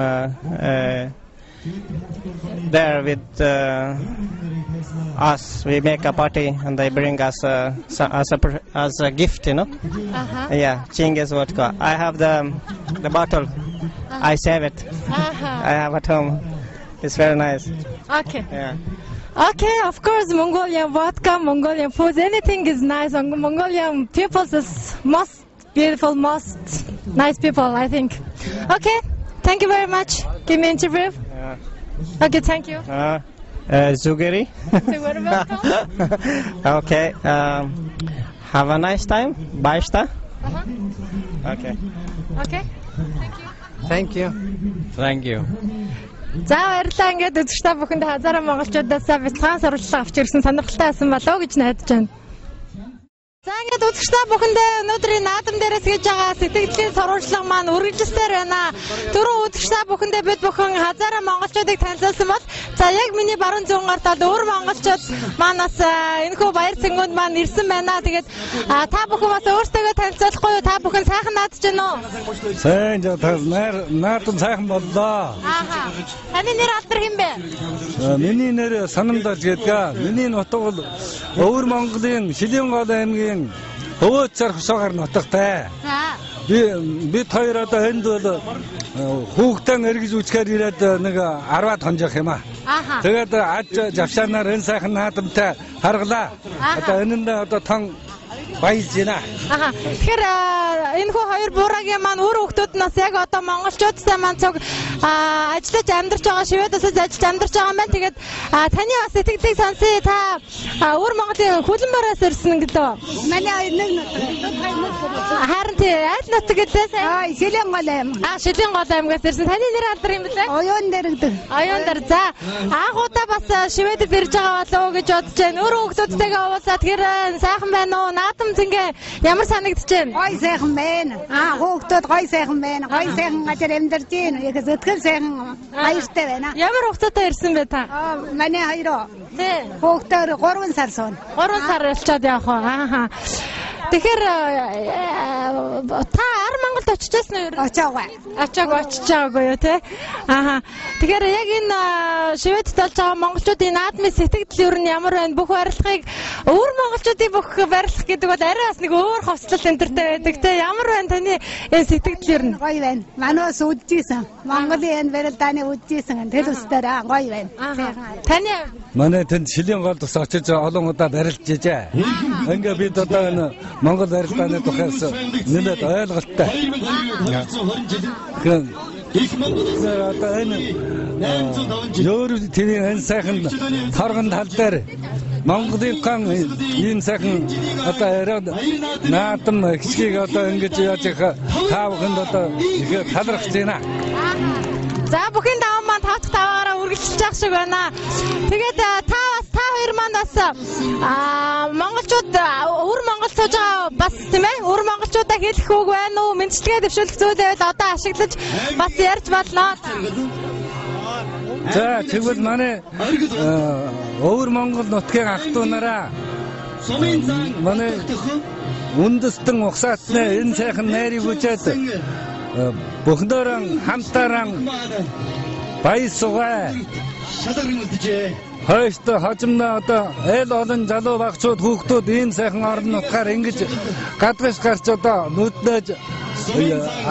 there with us. We make a party and they bring us as a gift, you know. Yeah, Chingiz vodka. I have the bottle. I save it. I have at home. It's very nice. Okay. Yeah. Okay, of course, Mongolian vodka, Mongolian food, anything is nice. Mongolian people is most beautiful, most nice people, I think. Okay, thank you very much. Give me an interview. Yeah. Okay, thank you. Zugeri. You're welcome. Okay. Have a nice time. Baishta. Okay. Okay. Thank you. Thank you. За баярлалаа. Ингээд үзэгчтэй бүхэнд хазаараа монголчуудаас бяцхан сурвалжлага авч ирсэн сонирхолтой байсан болов уу гэж найдаж байна. За ингээд үзэгчдээ бүхэндээ өнөөдрийн наадам дээрээс хийж байгаа сэтгэлийн сурвалжлага маань үргэлжилсээр байна. Түрүү үзэгчдээ бүхэндээ бид бүхэн хазаараа монголчуудыг танилцуулсан бол за яг миний баруун зүүн гарт өөр монголчууд манаас энэхүү баяр цэнгүүнд маань ирсэн байна. Тэгээд та бүхэн бас өөрсдөө танилцуулахгүй юу? Та бүхэн сайхан наадж байна уу? Сайн наадам сайхан боллоо. Таны нэр алдар хэм бэ? Миний нэр Санамдаж гэдэг. Миний нутаг бол Өвөр Монголын Шилэнгол аймгийн Хөвөөцөр хосоогоор нутагтай. Бид хоёр одоо энд бол хүүхдэн эргэж үчгээр ирээд нэг 10-аад хонжих юм аа. Тэгээд аж завшаанаар энэ сайхан наадамтай харгалаа. Одоо энэндээ одоо тон баяж байна. Тэгэхээр энэ хүү хоёр буураагийн маань өөр хүүхдүүд нас яг одоо монголчуудтай маань цог ажиллаж амьдарч байгаа шивэдээс ажиллаж амьдарч байгаа маань тэгээд таны бас сэтгэлийг сонсъё. Та өөр Монголын хөлбөмбөрөөс ирсэн гэлөө. Манай нэг харин тий аль нутаг гэдээс Шилэнгол аймаг. Шилэнгол аймагаас ирсэн. Таны нэр алдар юм бэлээ? Оюун дээр гэдэг. Оюун дээр. За анхудаа бас шивэдэд ирж байгаа болов уу гэж бодож байна. Өөр хүүхдүүдтэйгээ уулзаад тэр сайхан байна уу? Наадам зингээ ямар санагдаж байна? Гой сайхан байна. Хүүхдүүд гой сайхан байна. Гой сайхан газар амьдарч байна. Яг зүтгэл сайхан баяртай байна. Ямар хугацаатай ирсэн бэ та? Манай хоёроо. Тий. Хүүхдээр 3 сар сон. 3 сар болчиход явах уу? Тэгэхээр та Монголд очижсэн уу? Очиж байгаагүй юу те? Тэгэхээр яг энэ шивэдд болж байгаа монголчуудын наадмын сэтгэл ер нь ямар байна? Бүх барилгыг өөр монголчуудын бүх барилга гэдэг бол арай бас нэг өөр ховслол энтертэй байдаг те. Ямар байна таны энэ сэтгэл ер нь? Гоё байна. Манайс үдчихсэн. Монголын энэ барилдааны үдчихсэн. Тэр үстээр гоё байна. Таны манай тэнд Шилэнгол тус очиж олон удаа барилж ижээ. Ингээ бид одоо энэ Монгол барилдааны тухайс нэлээд ойлголттой. Одоо энэ өөр тийм энэ сайхан торгон тал дээр Монголын ган ийм сайхан одоо наадам хичгийг одоо ингэж яаж та бүхэнд одоо их талархаж байна. За бүхэн даван маань таах таваараа үргэлжлэж явах шиг байна. Тэгээд та хоёр маань бас монголчууд өөр Монгол сууж байгаа бас тийм ээ өөр монголчуудаа хэлэх үг байна уу? Мэдчилгээ дэвшүүлэх зүйл байвал одоо ашиглаж бас ярьж болно. За тэгвэл манай өөр Монгол нутгийн ах トゥ нараа манай үндэстэн угсаатны энэ сайхан найрыг үжээд бүхнөрөн хамтаран баясгаа хойст хожимна одоо эл олон залуу багчууд хүүхдүүд ийм сайхан орон нутгаар ингэж гадагш гарч одоо нүднэж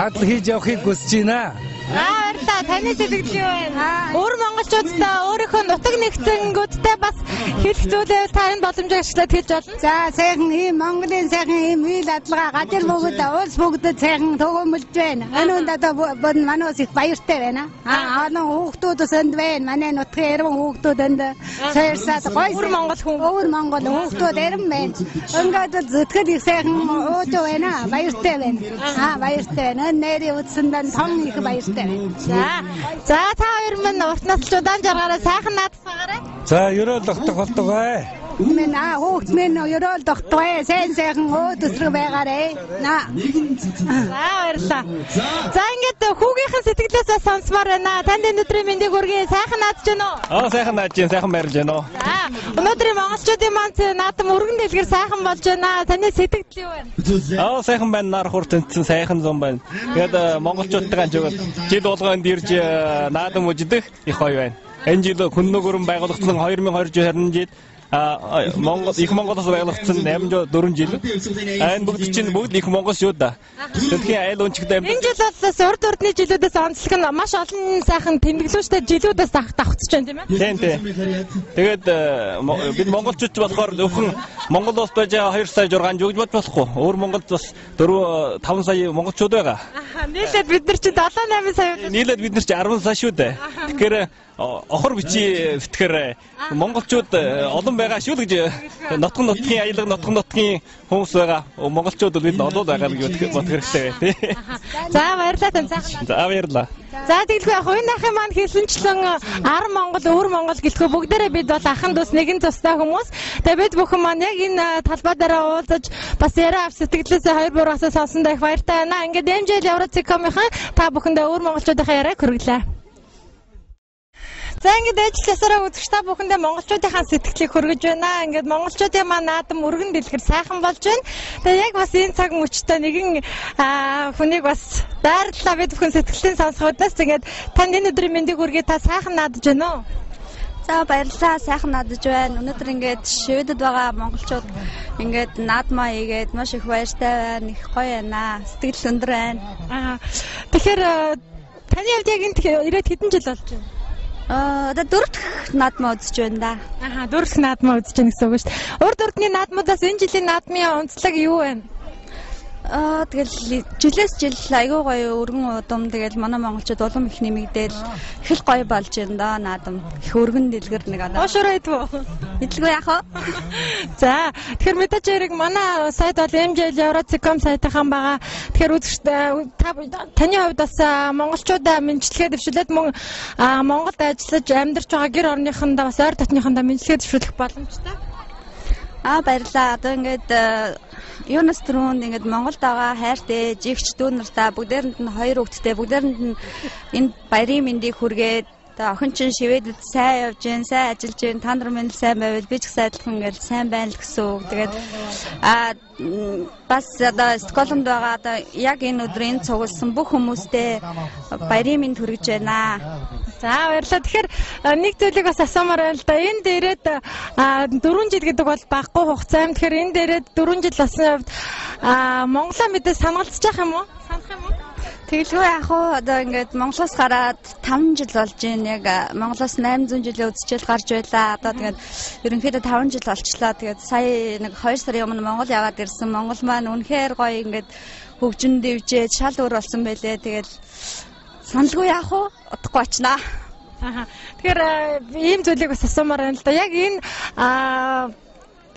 адал хийж явахыг хүсэж байна. Баярлалаа. Таны сэтгэл юу байна? Өөр монголчуудтай өөрийнхөө нутаг нэгтгэнгүүдтэй бас хэлэх зүйлээ та энэ боломжийг ашиглаад хэлж болно. За сайхан ийм Монголын сайхан ийм үйл ажиллагаа газар бүгд улс бүгд сайхан төгөөмөлж байна. Өнөөдөр одоо манайс их баяртай байна. Олон хүүхдүүд өсөнд байна. Манай нутгийн эрүүн хүүхдүүд энд сойрсаад гоё өөр Монгол хүүхдүүд эрен байна. Ингээд зүтгэл их сайхан ууж байна. Баяртай байна. Баяртай байна. Нэрийн үтсэндээ том их баяртай. За та хоёр минь урт наслчудаан жаргаараа сайхан наадсагаарай. За ерөөл тогтох болтугай. Мен хүүхд минь ерөөл тогтгоё. Сайхан өөд өсрөг байгаарэ. Баярлалаа. За ингээд хүүгийнхэн сэтгэлээсээ сонсмоор байна. Танд өнөөдрийн мэндийг хүргэе. Сайхан наадж байна уу? Сайхан наадж байна. Сайхан баярлж байна уу? Өнөөдрийн монголчуудын маань наадам өргөн дэлгэр сайхан болж байна. Таны сэтгэл юу байна? Сайхан байна. Нар хур тэнцэн сайхан зам байна. Тэгээд монголчуудтайгаа жил болгоонд ирж наадам үздэг их гоё байна. Энэ жил Хүннү гүрэн байгуулагдсан 2020 жил Монгол их Монголоос байгуулагдсан 804 жил. Энэ бүгд чинь бүгд их Монголч юу да. Тэдхийн айл өнчгд амьд. Энэ жил бас урд урдны жилүүдээс онцлог нь маш олон сайхан тэмдэглүүлжтэй жилүүдээс давхцж байна тийм ээ. Тийм. Тэгээд бид монголчууд болохоор өхөн Монголоос байж байгаа 2 сая 6 жүгж бод болохгүй. Өөр Монголд бас 4-5 сая монголчууд байгаа. Нийлээд бид нар чи 7-8 сая. Нийлээд бид нар чи 10 сая шүү дээ. Тэгэхээр охор бичи битгээр монголчууд олон байгаа шүү л гэж нутгийн аялал нутгийн хүмүүс байгаа. Монголчууд бол бид олон байгаа гэж бодох хэрэгтэй тий. За баярлалаа тань. За баярлалаа. За тэгэлгүй яг энэ ахын маань хэлсэнчлэн ар Монгол, өвөр Монгол гэлтгүй бүгдээрээ бид бол ахын дус нэгэн тустай хүмүүс. Тэгээ бид бүхэн маань яг энэ талбай дээр уулзаж бас яриа авч сэтгэлээсээ 2-3-аас сонсондоо их баяртай байна. Ингээд эмжээл Евроцикомынхан та бүхэндээ өвөр монголчуудынхаа яриаг хүргэлээ. За ингээд ажил ясараа үзэгч та бүхэндээ монголчуудынхаа сэтгэлийг хүргэж байна. Ингээд монголчуудын маань наадам өргөн дэлгэр сайхан болж байна. Тэгээ яг бас энэ цаг мөчтөө нэгэн хүнийг бас дайрлаа бид бүхэн сэтгэлийн сонсгооднаас тэгээд танд энэ өдрийн мэндийг хүргэе. Та сайхан наадаж байна уу? За баярлалаа, сайхан наадаж байна. Өнөөдөр ингээд шивэдэд байгаа монголчууд ингээд наадмаа хийгээд маш их баяртай байна. Их гоё байна. Сэтгэл өндөр байна. Тэгэхээр таны хувьд яг энэ ирээд хэдэн жил болж байна? Одоо 4 дахь наадмаа үзэж байна да. 4 дахь наадмаа үзэж байна гэсэн үг шүү дээ. Урд урдны наадмуудаас энэ жилийн наадмын онцлог юу вэ? Тэгэл жилээс жил айгүй гоё өргөн удам тэгэл манай монголчууд улам их нэмэгдээл их л гоё болж байна да наадам. Их өргөн дэлгэр нэг одоо. Ошороо идвэ. Идэлгүй яах вэ? За тэгэхээр мэдээж хэрэг манай сайт бол MJL Евроциком сайтынхан байгаа. Тэгэхээр үзэгч таны хувьд бас монголчуудаа мэдчилгээ дэвшүүлээд мөн Монголд ажиллаж амьдарч байгаа гэр орныхондоо бас ойр дотныхондоо мэдчилгээ дэвшүүлэх боломжтой. Баярлалаа. Одоо ингээд юунаас түрүүнд ингээд Монголд байгаа хайртай жигч дүү нартаа бүгдээрэнд нь 2 хүүхэдтэй бүгдээрэнд нь энэ баярын мэндийг хүргээд охин чинь шивэдэд сайн явж гин, сайн ажиллаж гин, та нар минь сайн байвал би ч гэсэн адилхан ингээд сайн байна л гэсэн үг. Тэгээд бас одоо Стокгольмд байгаа одоо яг энэ өдрийн цугласан бүх хүмүүстээ баярын мэнд хүргэж байна. За баярлалаа. Тэгэхээр нэг зүйлийг бас асуумаар байна л да. Энэ дээрээд 4 жил гэдэг бол багагүй хугацаа юм. Тэгэхээр энэ дээрээд 4 жил болсон хувьд Монголоо мэдээ санаалцж явах юм уу? Санах юм уу? Тэгэлгүй яг уу одоо ингээд Монголоос гараад 5 жил болж байна. Яг Монголоос 800 жилийн үдчил гарч байлаа. Одоо тэгээд ерөнхийдөө 5 жил болчлаа. Тэгээд сая нэг 2 сарын өмнө Монгол яваад ирсэн. Монгол маань үнэхээр гоё ингээд хөгжин дэвжээд шал өөр болсон байлээ. Тэгээд саналгүй яах вэ? Удахгүй очнаа. Тэгэхээр ийм зүйлийг бас асуумаар байна л да. Яг энэ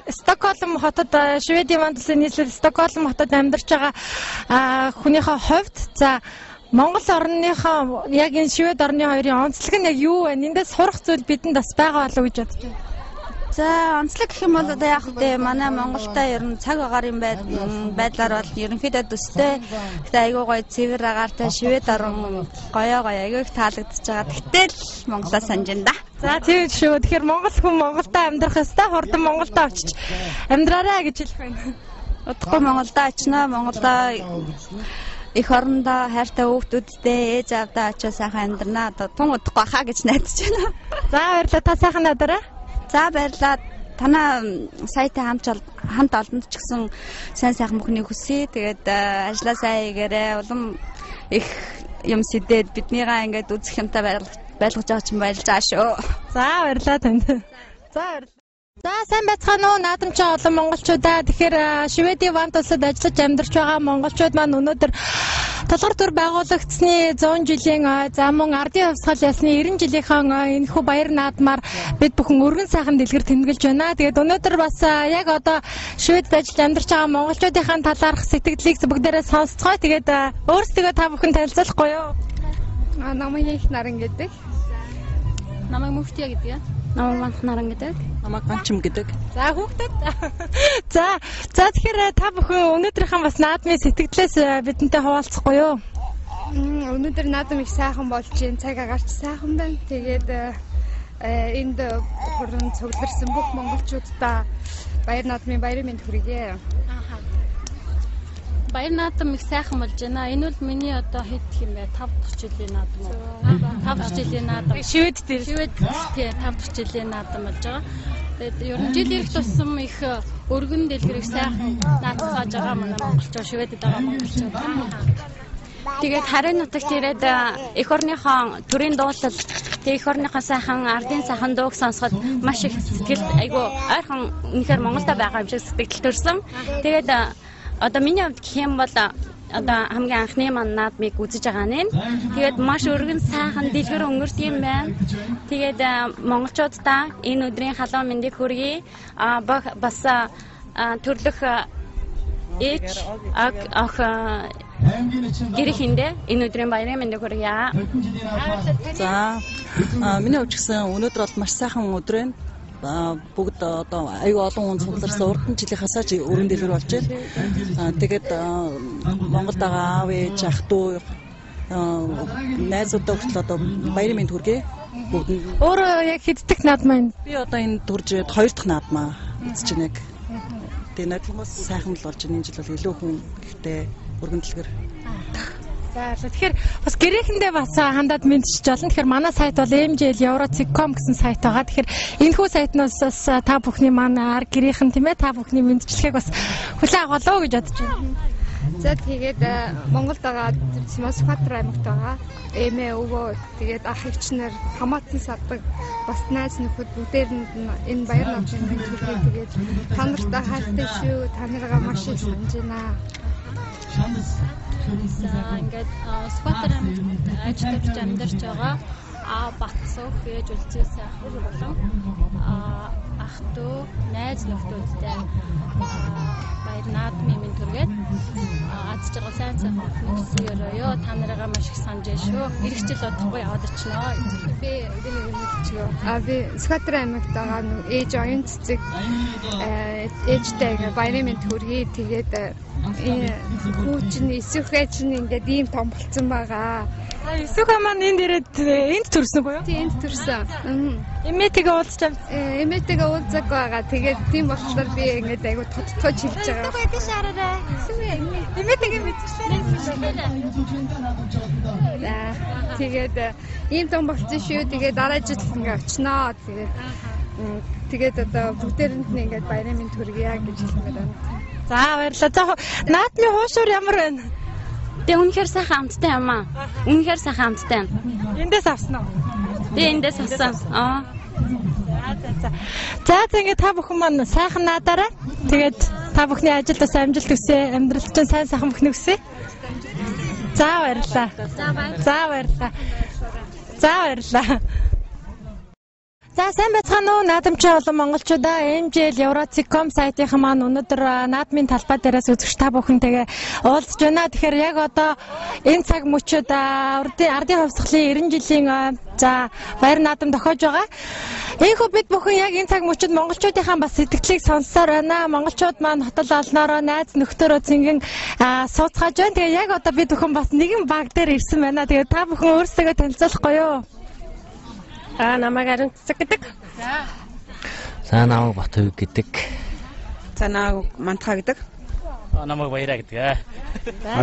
Стокгольм хотод Шведийн мандалын нийслэл Стокгольм хотод амьдарч байгаа хүнийхээ хувьд за Монгол орныхоо яг энэ Швед орны хоёрын онцлог нь яг юу вэ? Эндээс сурах зүйл бидэнд бас байгаа болов уу гэж бодож байна. За онцлог гэх юм бол одоо яг тэ манай Монголтай ер нь цаг агаарын байдлаар бол ерөнхийдөө төстэй. Гэтэ айгүй гоё цэвэр агаартай Швед орн гоё айгүй их таалагдчихж байгаа. Гэтэл Монголоо санаж байна да. За тийм шүү. Тэгэхээр монгол хүн Монголдо амьдрах ёстой. Хурдан Монголдо очиж амьдраарай гэж хэлэх байна. Удахгүй Монголдо очноо. Монголдо их орондоо хайртай хүүхдүүдтэй ээж авдаа очиж сайхан амьдрнаа. Одоо тун удахгүй хаа гэж найдаж байна. За баярлалаа. Та сайхан надараа. За баярлалаа. Танаа сайтаа хамт олонд ч гэсэн сайн сайхан бүхнийг хүсье. Тэгээд ажлаа сайн хийгээрэй. Улам их юм сэдээд биднийгаа ингээд үзэх юмтай байлгаж байгаа ч юм баярлалаа шүү. За баярлалаа танд. За баярлалаа. За сайн байцгаана уу наадамчаа олон монголчуудаа. Тэгэхээр Шведийн Вант улсад ажиллаж амьдарч байгаа монголчууд маань өнөөдөр толгор төр байгуулагдсны 100 жилийн за мөн ардын хувьсгал ясны 90 жилийнхээ энэхүү баяр наадмаар бид бүхэн өргөн сайхан дэлгэр тэмдэглэж байна. Тэгээд өнөөдөр бас яг одоо Шведд ажиллаж амьдарч байгаа монголчуудын талаарх сэтгэлийг бүгдээрээ сонсцгоо. Тэгээд өөрсдөө та бүхэн танилцуулахгүй юу? Намайг их наран гэдэг. Намайг Муфтия гэдэг. Намайг Наран гэдэг. Намайг Ганчим гэдэг. За хүүхдэд. За тэгэхээр та бүхэн өнөөдрийнхээ бас наадмын сэтгэлээс бидэнтэй хуваалцахгүй юу? Өнөөдөр наадам их сайхан болж байна. Цаг агаарч сайхан байна. Тэгээд энд хүрэн цугларсан бүх монголчуудаа баяр наадмын баярын мэнд хүргэе. Баяр наадам их сайхан болж байна. Энэ бол миний одоо хэд юм бэ? 5 дахь жилийн наадам уу? 5 дахь жилийн наадам. Швед дээр. Швед тий 5 дахь жилийн наадам болж байгаа. Тэгээд ер нь жил ирэх тусам их өргөн дэлгэрийг сайхан наадмааж байгаа манай монголчууд Шведэд байгаа монголчууд. Тэгээд харин нутагт ирээд эх орныхон төрийн дуулал эх орныхон сайхан ардын сайхан дууг сонсоход маш их сэтгэл айгу ойрхон үнэхээр Монголда байгаа юм шиг сэтгэл төрсөн. Тэгээд одоо миний хувьд гэх юм бол одоо хамгийн анхны маань наадмыг үзэж байгаа нь. Тэгээд маш өргөн сайхан дэлгэр өнгөрт юм байна. Тэгээд монголчуудаа энэ өдрийн халуун мэндийг хүргэе. Бас төрлөх ээж ах гэрээхэндээ энэ өдрийн баярын мэндийг хүргье. За миний хувьд гэсэн өнөөдөр бол маш сайхан өдөр байна. Бүгд одоо аюу олон хүн цугларсан урдан жилийнхаасаа ч өргөн дэлгэр болж байна. Тэгээд Монголд байгаа аав ээж ах дүү найзуудаа хүртэл одоо баярын мэнд хүргэе. Өөрөө яг хэддэх наадмаа энэ? Би одоо энэ төрж 2 дахь наадмаа эзэж байна. Тэгээд найдлагаас сайхан л болж байна. Энэ жил бол илүү хүн гэхдээ өргөн дэлгэр. За тэгэхээр бас гэрээхэндээ бас хандаад мэдчиж болно. Тэгэхээр манай сайт бол MJL Eurocig.com гэсэн сайт байгаа. Тэгэхээр энэхүү сайтнаас бас та бүхний манай ар гэрийнхэн тийм ээ та бүхний мэдчилгээг бас хүлээн авалаа гэж бодож байна. За тэгээд Монголд байгаа Симасфатар аймагт байгаа эмээ өвөө тэгээд ах эгчнэр хамаатан саддаг бас найз нөхөд бүгдээрэнд энэ баяр наадмын төлөвлөгөө тэгээд та нартай хайртай шүү. Та нарыгаа маш их санаж байна. Ингээд Сфатар аймагт ажиллаж амьдарч байгаа Батсуух ээж үлцээсээ ах болон ах дүү найз нөхдөдтэй баяр наадмын мэнд хүргээд аз жаргал сайн өхнөсөн ёо та нарыгаа маш их санаж шүү. Ирэх жил удахгүй яваад очноо. Би би Сфатар аймагт байгаа ээж оюун цэцэг ээжтэй баярын мэнд хүргэе. Тэгээд хүүчин эсвэхээ чинь ингээд ийм том болцсон байгаа. Эсвэхээ маань энд ирээд энд төрсөн гоо юу? Тийм энд төрсөн. Эмээтэйгээ уулзч юм. Эмээтэйгээ уулзаг байгаа. Тэгээд тийм болохоор би ингээд айгу тодтгож хэлж байгаа. Тэгвэл би шаараа. Эмээтэйгээ мэдчихсэн. Тэгээд ийм том болцсон шүү. Тэгээд дараа жил ингээд очноо. Тэгээд одоо бүгдээрэнд нь ингээд баярын мэнд хүргье гэж хэлмээр байна. За баярлалаа. За наадмын хуушуур ямар байна? Тэ үнэхээр сайхан амттай юм аа. Үнэхээр сайхан амттай. Эндээс авсан уу? Тэ эндээс авсан. За тэгээд та бүхэн маань сайхан наадаарай. Тэгээд та бүхний ажилд бас амжилт хүсье. Амьдралд чинь сайн сайхан бүхний хүсье. За баярлалаа. За баярлалаа. За баярлалаа. За сайн байцгаана уу наадамчин олон монголчуудаа MJL Eurocig.com сайтынхан маань өнөөдөр наадмын талбай дээрээс үзэгч та бүхэнтэйгээ уулзж байна. Тэгэхээр яг одоо энэ цаг мөчид ардын хувьсгалын 90 жилийн за баяр наадам тохиож байгаа. Ийхүү бид бүхэн яг энэ цаг мөчид монголчуудынхаа бас сэтгэлийг сонссоор байна. Монголчууд маань хотол олноороо найз нөхдөөрөө цэнгэн сууцгааж байна. Тэгээ яг одоо бид бүхэн бас нэгэн баг дээр ирсэн байна. Тэгээ та бүхэн өөрсдөө танилцуулахгүй юу? Намайг Арин цэцэг гэдэг. За намайг Батуйг гэдэг. За намайг Мантха гэдэг. Намайг Баяраа гэдэг.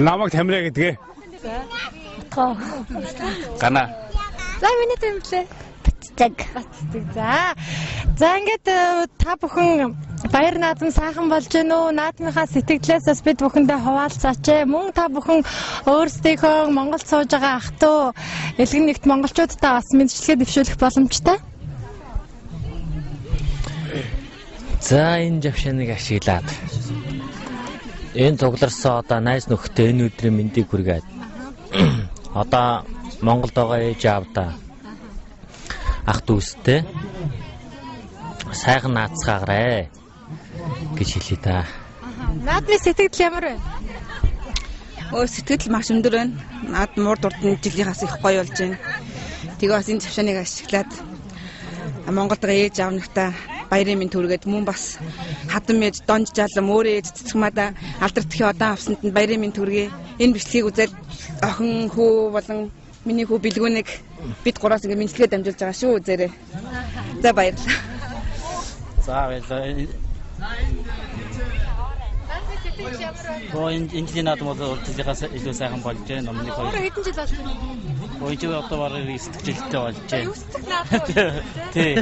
Намайг Тамираа гэдэг. Батхоо. Гана. За миний тэмлээ. Бацдаг. За ингээд та бүхэн баяр наадам сайхан болж гэнэ үү? Наадмынхаа сэтгэлээс бас бид бүхэндээ хуваалцаач. Мөн та бүхэн өөрсдийнхөө Монголд сууж байгаа ах トゥ элгэн нэгт монголчуудтай бас мэдчилгээ дэвшүүлэх боломжтой. За энэ завшааныг ашиглаад энэ цугларсан одоо найз нөхдөд энэ өдрийн мэндийг хүргээд одоо Монголд байгаа ээж аавдаа ах дүүстэй сайхан наацгаагаарэ гэж хэлээ та. Наадмын сэтгэл ямар вэ? Сэтгэл маш өндөр байна. Наадам урд урдан жилийнхаас их гоё болж байна. Тэгээ бас энэ завшааныг ашиглаад Монголд байгаа ээж аав нөхдөд баярын мэнд хүргээд мөн бас хадам ээж донж жалам өөрөө ээж цэцгмада алдардахын удаан авсанд нь баярын мэнд хүргэе. Энэ бичлэгийг үзээд охин хүү болон миний хүү бэлгүүнийг бид гураас ингэ мэдлэгээ дамжуулж байгаа шүү үзээрэй. За баярлалаа. За баярлалаа. Энэ жилийн наадам бол урдлагаас илүү сайхан болж байна. Номны хоёр. Хэдэн жил болсон? Өөч одоо бараг 9 жилтэй болж байна. Тий.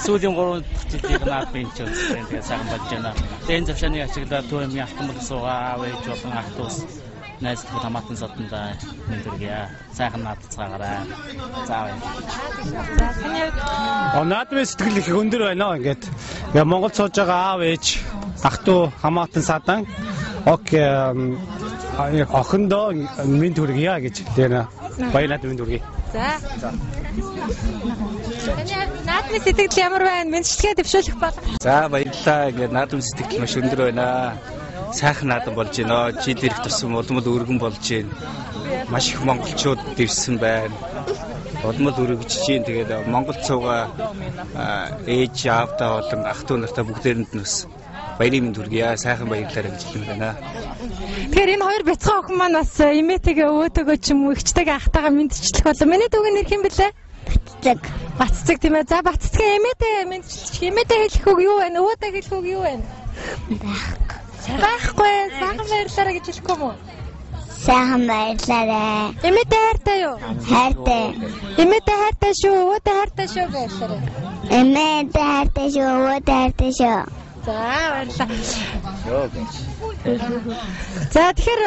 Сүүлийн 3 жилийн наадмын ч үзсэн. Тэгээ сайхан болж байна. Тэгээ энэ завшааныг ашиглаад туу юм алтан бол суугаа аав ээж болон ах トゥ найз нөхөд хамаатан содондоо мэдэргийа. Сайхан наадцгаагаарай. За баярлалаа. Наадмын сэтгэл их өндөр байна ингээд. Яа Монгол сууж байгаа аав ээж ах トゥ хамаатан садан охиндоо мэнд хүргье гэж тэр баяр наадмын мэнд хүргье. За. Наадмын сэтгэл ямар байна? Мэдчилгээ дэвшүүлэх бол. За баярлалаа. Ингээд наадмын сэтгэл маш өндөр байна. сайхан наадам болж байна. Жил ирэх тусам улмал өргөн болж байна. Маш их монголчууд ирсэн байна. Улмал өргөжж чинь тэгээд Монгол цугаа ээж аавтаа болон ах トゥ нартай бүгдээрэнд нь бас баярын мэнд хүргье. Сайхан баярлалаа гэж хэлмээр байна. Тэгэхээр энэ хоёр бяцхан охин маань бас эмээтэйгээ өвөөтэйгээ ч юм уу ихчтэйгээ ахтайгаа мэдчихлэх болоо. Миний дүүгийн нэр хэм бэлээ? Баццэг. Баццэг тийм ээ. За баццгээ эмээтэй мэдчихлэх. Эмээтэй хэлэх үг юу вэ? Өвөөтэй хэлэх үг юу вэ? Байхгүй. Сайхан баярлалаа гэж хэлэхгүй юм уу? Сайхан баярлалаа. Эмээтэй хайртай юу? Хайртай. Эмээтэй хайртай шүү. Өвөөтэй хайртай шүү баярлалаа. Эмээтэй хайртай шүү. Өвөөтэй хайртай шүү. За баярлалаа. За тэгэхээр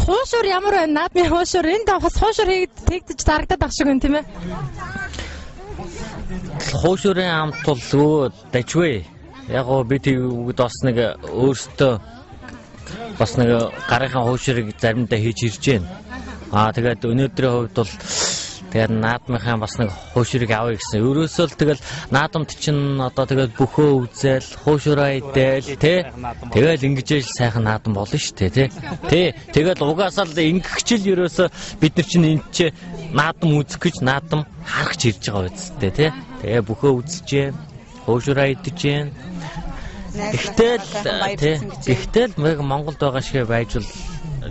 хуушур ямар байна? Наадмын хуушур энд бас хуушур хийгдэж дарагдаад байх шиг байна тийм ээ. Хуушурын амт бол өө дажгүй. Яг гоо би тэгвэл бас нэг өөртөө бас нэг гарынхаа хуушурыг заримдаа хийж ирж байна. Тэгээд өнөөдрийн хувьд бол тэгээд наадмынхаа бас нэг хуушурыг авъя гэсэн. Өөрөөсөө л тэгэл наадамд чинь одоо тэгээд бөхөө үзэл, хуушураа идэл тий. Тэгэл ингэж сайхан наадам болно шүү дээ тий. Тэгэл угаасаа л ингэгчл ерөөсөө бид нар чинь энд чи наадам үзэх гэж наадам харах гэж ирж байгаа үсттэй тий. Тэгээ бөхөө үзэж जैन, хуушураа идэж जैन. Ихтэл Монголд байгаа шиг байж бол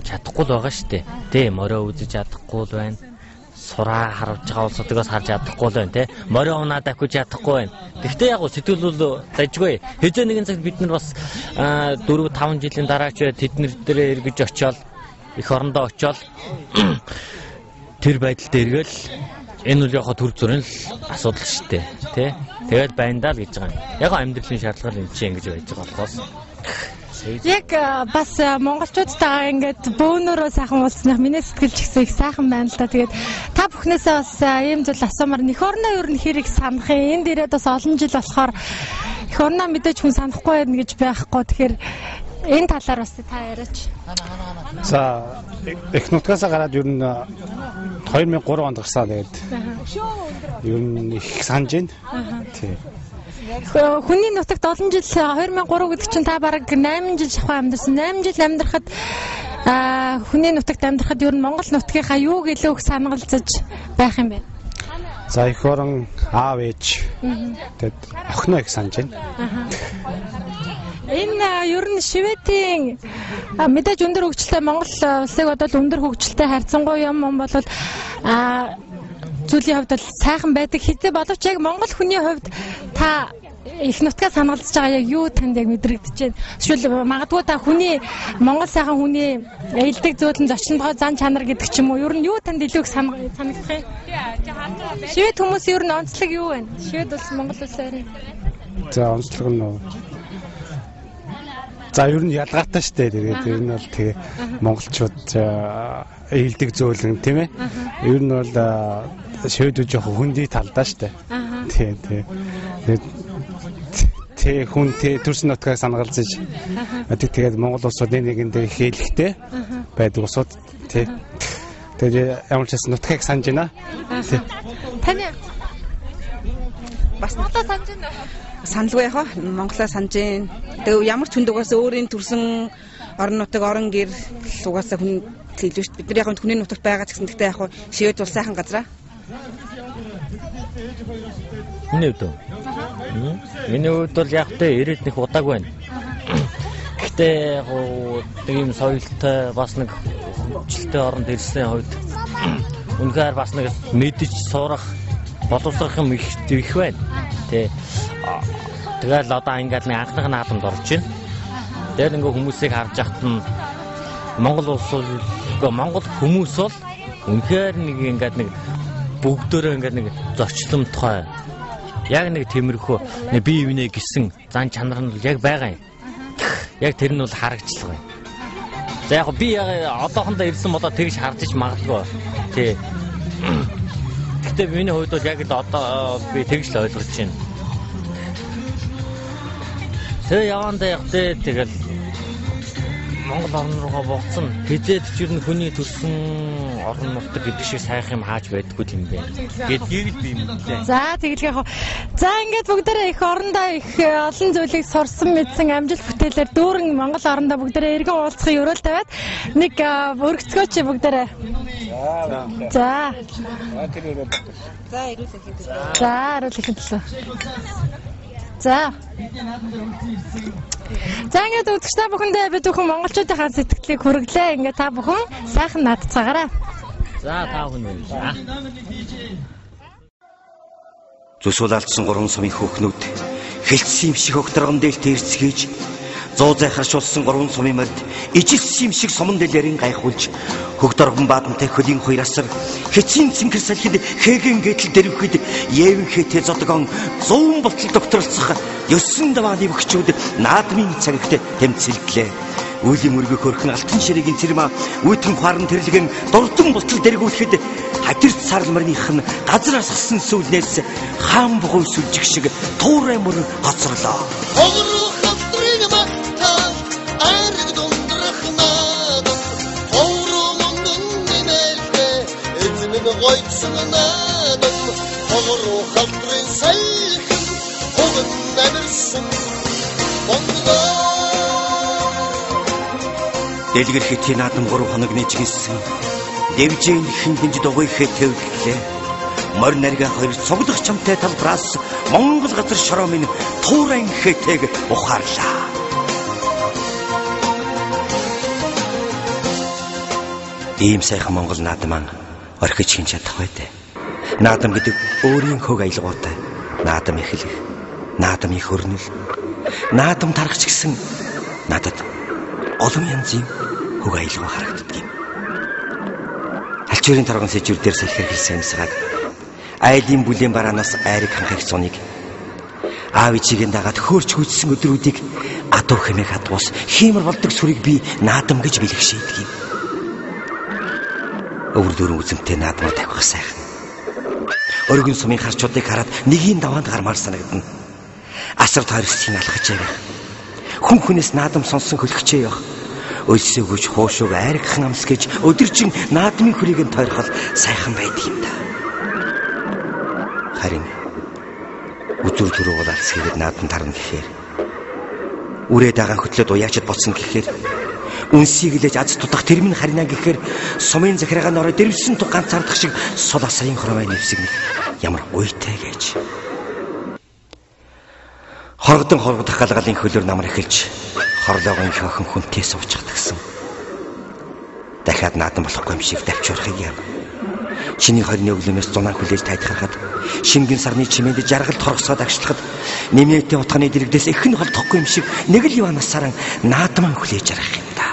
чадахгүй л байгаа шүү дээ. Тий, морио үзэж чадахгүй л байна. Сураа харуулж байгаа улсуудаас харж чадахгүй л байна тий. Морио унаад авчих чадахгүй байна. Гэхдээ яг сэтгэл бол дажгүй. Хэзээ нэгэн цагт бид нар бас 4-5 жилийн дараа ч тэднэр дээрээ эргэж очиод их орондоо очиод тэр байдалд эргэл энэ үл яг төр зүрийн асуудал шүү дээ тий. Тэгээд байндаа л гэж байгаа юм. Яг амьдралын шаардлага энэ чинь ингэж байж байгаа болохоос яг бас монголчуудтайгаа ингээд бөөнөрөө сайхан уулзсных миний сэтгэл ч гэсэн их сайхан байна л да. Тэгээд та бүхнээсээ бас ийм зүйл асуумаар эх орноо ер нь хэрэг санах юм. Энд ирээд бас олон жил болохоор эх орноо мэдээж хүн санахгүй байна гэж байхгүй. Тэгэхээр энэ талаар бас та яриач. За их нутгаас гараад ер нь 2003 онд гарсан тэгээд ер нь их санаж байна. Тий. Хүний нутагт олон жил 2003 гэдэг чинь та бараг 8 жил шахуу амьдарсан. 8 жил амьдрахад хүний нутагт амьдрахад ер нь Монгол нутгийнхаа юуг илүү их санагалзаж байх юм бэ? За их орон аав ээж тэгээд охиноо их санаж байна. Энэ ер нь Шведийн мэдээж өндөр хөгжилтэй Монгол улсыг бодвол өндөр хөгжилтэй харьцангуй юм бол зүйлийн хувьд сайхан байдаг. Хэзээ боловч яг монгол хүний хувьд та их нутгаа санагалдаж байгаа яг юу танд яг мэдрэгдэж байна? Эсвэл магадгүй та хүний монгол сайхан хүний ээлдэг зөөлөн зочиндгоо зан чанар гэдэг ч юм уу ер нь юу танд илүү их санагдах юм? Швед хүмүүс ер нь онцлог юу вэ? Швед улс Монгол улсаар. За онцлог нь за ер нь ялгаатай шүү дээ. Тэгээд ер нь бол тэгээ монголчууд ээлдэг зөөлөн тийм ээ. Ер нь бол шведүүд жоохон хүндий талдаа шүү дээ. Тэ хүн төрсөн нутгаа санагалзаж тэгээд монгол улсууд нэгэндээ их ээлэгтэй байдаг улсууд тий. Тэгээд ямар ч гэсэн нутгийг санаж байна. Таны бас нутгаа санаж байна. Саналгүй яхаа Монголоо санаж байна. Тэгээ ямар ч хүндугаас өөрийн төрсэн орон нутаг орон гэр угаасаа хүн хэлвэ шүү дээ. Бид нар яг хүний нутагт байгаа ч гэсэн гэхдээ яг шивэд бол сайхан газраа. Миний хувьд бол яг тэ ирээд нэг удааг байна. Гэхдээ тийм соёлтой бас нэг хөгжилтэй оронд ирсэн хувьд үнэхээр бас нэг мэдж сурах боловсрох юм их байна. Тэгэл одоо ингээд нэг анхны наадамд орж байна. Тэгэл ингээ хүмүүсийг харж ахт нь Монгол улс бол Монгол хүмүүс бол үнэхээр нэг ингээд нэг бүгдөө ингээд нэг зочломтгой. Яг нэг тиймэрхүү нэг бие бинэ гисэн зан чанар нь яг байгаа юм. Яг тэр нь бол харагдчихлаа. За яг би одоохондоо ирсэн болоо тэгж харж магадгүй. Тий. Гэтэ миний хувьд бол яг л одоо би тэгж л ойлгож байна. Тэгээ явандаа яг тэгэл Монгол орн руугаа богцсон. Хизээд ч ер нь хүний төрсэн орон нутаг гэдэг шиг сайхан юм хааж байдаггүй юм бэ. Гэдгийг би мэдээ. За тэгэлгээ яг. За ингээд бүгдээрээ их орондоо их олон зүйлийг сурсан мэдсэн амжилт бүтээлээр дүүрэн Монгол орондоо бүгдээрээ эргэн уулзахын өрөөл тавиад нэг өргөцгөөч бүгдээрээ. За. За ирүүлэх хэлээ. За. За ингээд үзэгч та бүхэндээ бид бүхэн монголчуудынхаа сэтгэлийг хүргэлээ. Ингээд та бүхэн сайхан надцаагаарай. За та бүхэн баярлалаа. Зүсүүл алдсан 3 сумын хүүхнүүд хэлцсэн юм шиг өгтргөн дээлт ирцгийж 100 захиршуулсан 3 сумын морд ижилсэн юм шиг суман дэлэрийн гайхуулж хөгдөргөн бадантай хөлийн хоёрасар хэцийн цэнгэр салхид хээгэн гэтэл дэрвхэд яевэн хэтэ зодгон 100 болтол докторлцох 9 давааны бөхчүүд наадмын цагт тэмцэлдлээ. Үлийн мөргөх хөрхөн алтан ширэгийн цэрмаа үйтэн хуарн тэрлэгэн дурдан болтол дэргүүлэхэд хатирт сарлмарных нь газраас хасан сүлнээс хаан бугуй сүлжих шиг туурай мөр гоцроолоо. Дэлгэр хэтийн наадам 3 хоног нэжгэнсэн. Дэвжийн хэн хинж дугуйхээ төвлөлээ. Морь нарга хоёр цуглах чамтай талбраас Монгол газар шороо минь туурайн хэтэг ухаарлаа. Ийм сайхан Монгол наадмаа орхиж хин чадахгүй дээ. Наадам гэдэг өөрийн хөг аялгаутай. Наадам эхлэх, наадам их хөрнөл, наадам тарахч гэсэн надад олон янзын хөг аялгаа харагддаг юм. Алчуурын торгон сэжүүр дээр салхир хэлсэн юмсгаад айлын бүлийн бараанаас айрыг ханхах цоныг аав ичигийн дагаад хөөрч хүйдсэн өдрүүдийг адуу хэмээх адуус хиймэр болдог сүрийг би наадам гэж бэлгшээдэг юм. Өвөр дөрөн үзэмтэй наадмаар тавих сайхан. Өргөн сумын харчуудыг хараад нэгийн даваанд гармаар санагдана. Асар тойрсхийн алхаж явах. Хүн хүнээс наадам сонсон хөлгчээ явах. Өлсөөгөж хуушууг айргхан амс гэж өдөржин наадмын хөрийг нь тойрхол сайхан байдаг юм да. Харин өдөр түрүү бол алс хийгээд наадам тарна гэхээр үрээ дагаа хөтлөд уяачд боцсон гэхээр үнсийг лэж аз тутах тэрмэн харина гэхээр сумын захиргааны орой дэрвсэн туг ганцаардах шиг сул асарын хормой нэвсгэн ямар уйтай гэж. Хоргодон галгалын хөлөөр намар эхэлж хорлоогын хөхөн хүнтэй суучих тагсан. Дахиад наадам болохгүй юм шиг давчуурхыг яв. Чиний хорны өглөөс зунаа хүлээж тайдахад шингэн сарны чимээнд жаргал торгосоод агшлахад нэмээтэй утганы дэрэгдээс ихэн холдохгүй юм шиг нэг л яваа насараа наадмаа хүлээж арах юм да.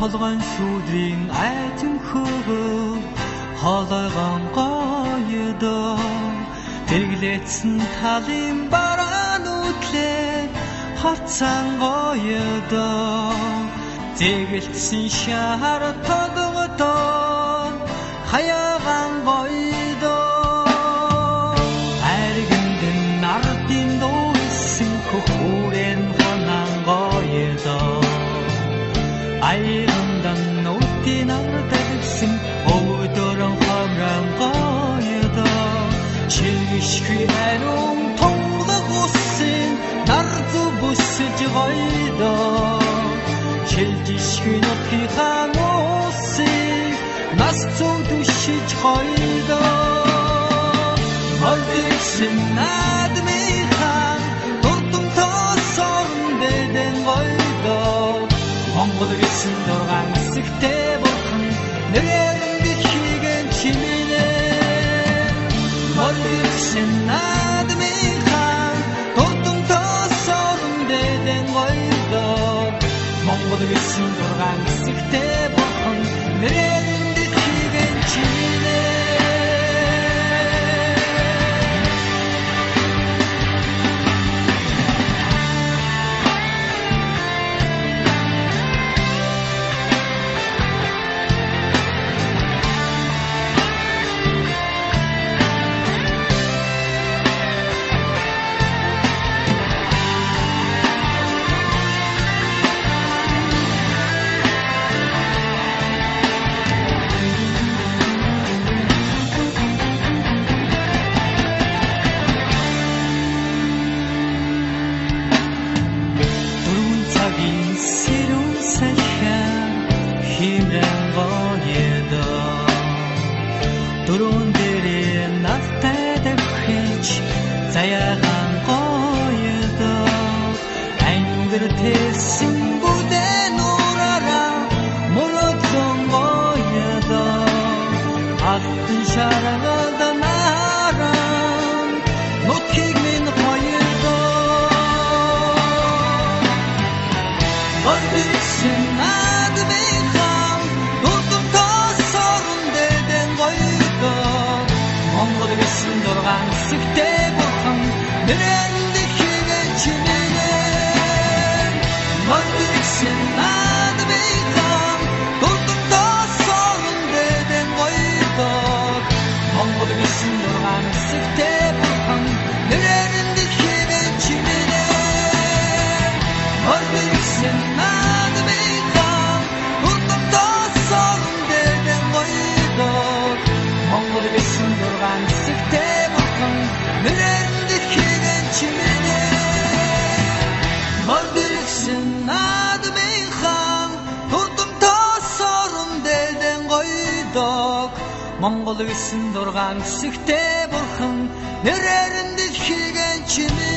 толгойн шүүдрийн айжим хөвөг хоолойгон гоёдоо тэрглээсэн талын бараа нүтлээ хавцан гоёдоо зэгэлтсэн шар тогодоо хаягаан гоёдоо аригэн нардын дуусан хөхүүрэн ханан гоёдоо 아이런단 노티 나르다득심 오도랑 화랑 거여다 실기시퀴에롱 통다고신 나르도 부스지 거이다 실기시퀴 노티 하노시 나스조 두시 거이다 멀리신 나드미한 도뚱터 서른대된 거이다 몽골이 순돌간 쓱대 볼칸 내게는 비키겐 치미네 멀리 신 나드미한 도뚱터 서른대된 거이다 몽골이 순돌간 쓱대 볼칸 내게는 비키겐 치미네 몽골이 순돌간 쓱대 볼흥 내려는 듯 희겐 치미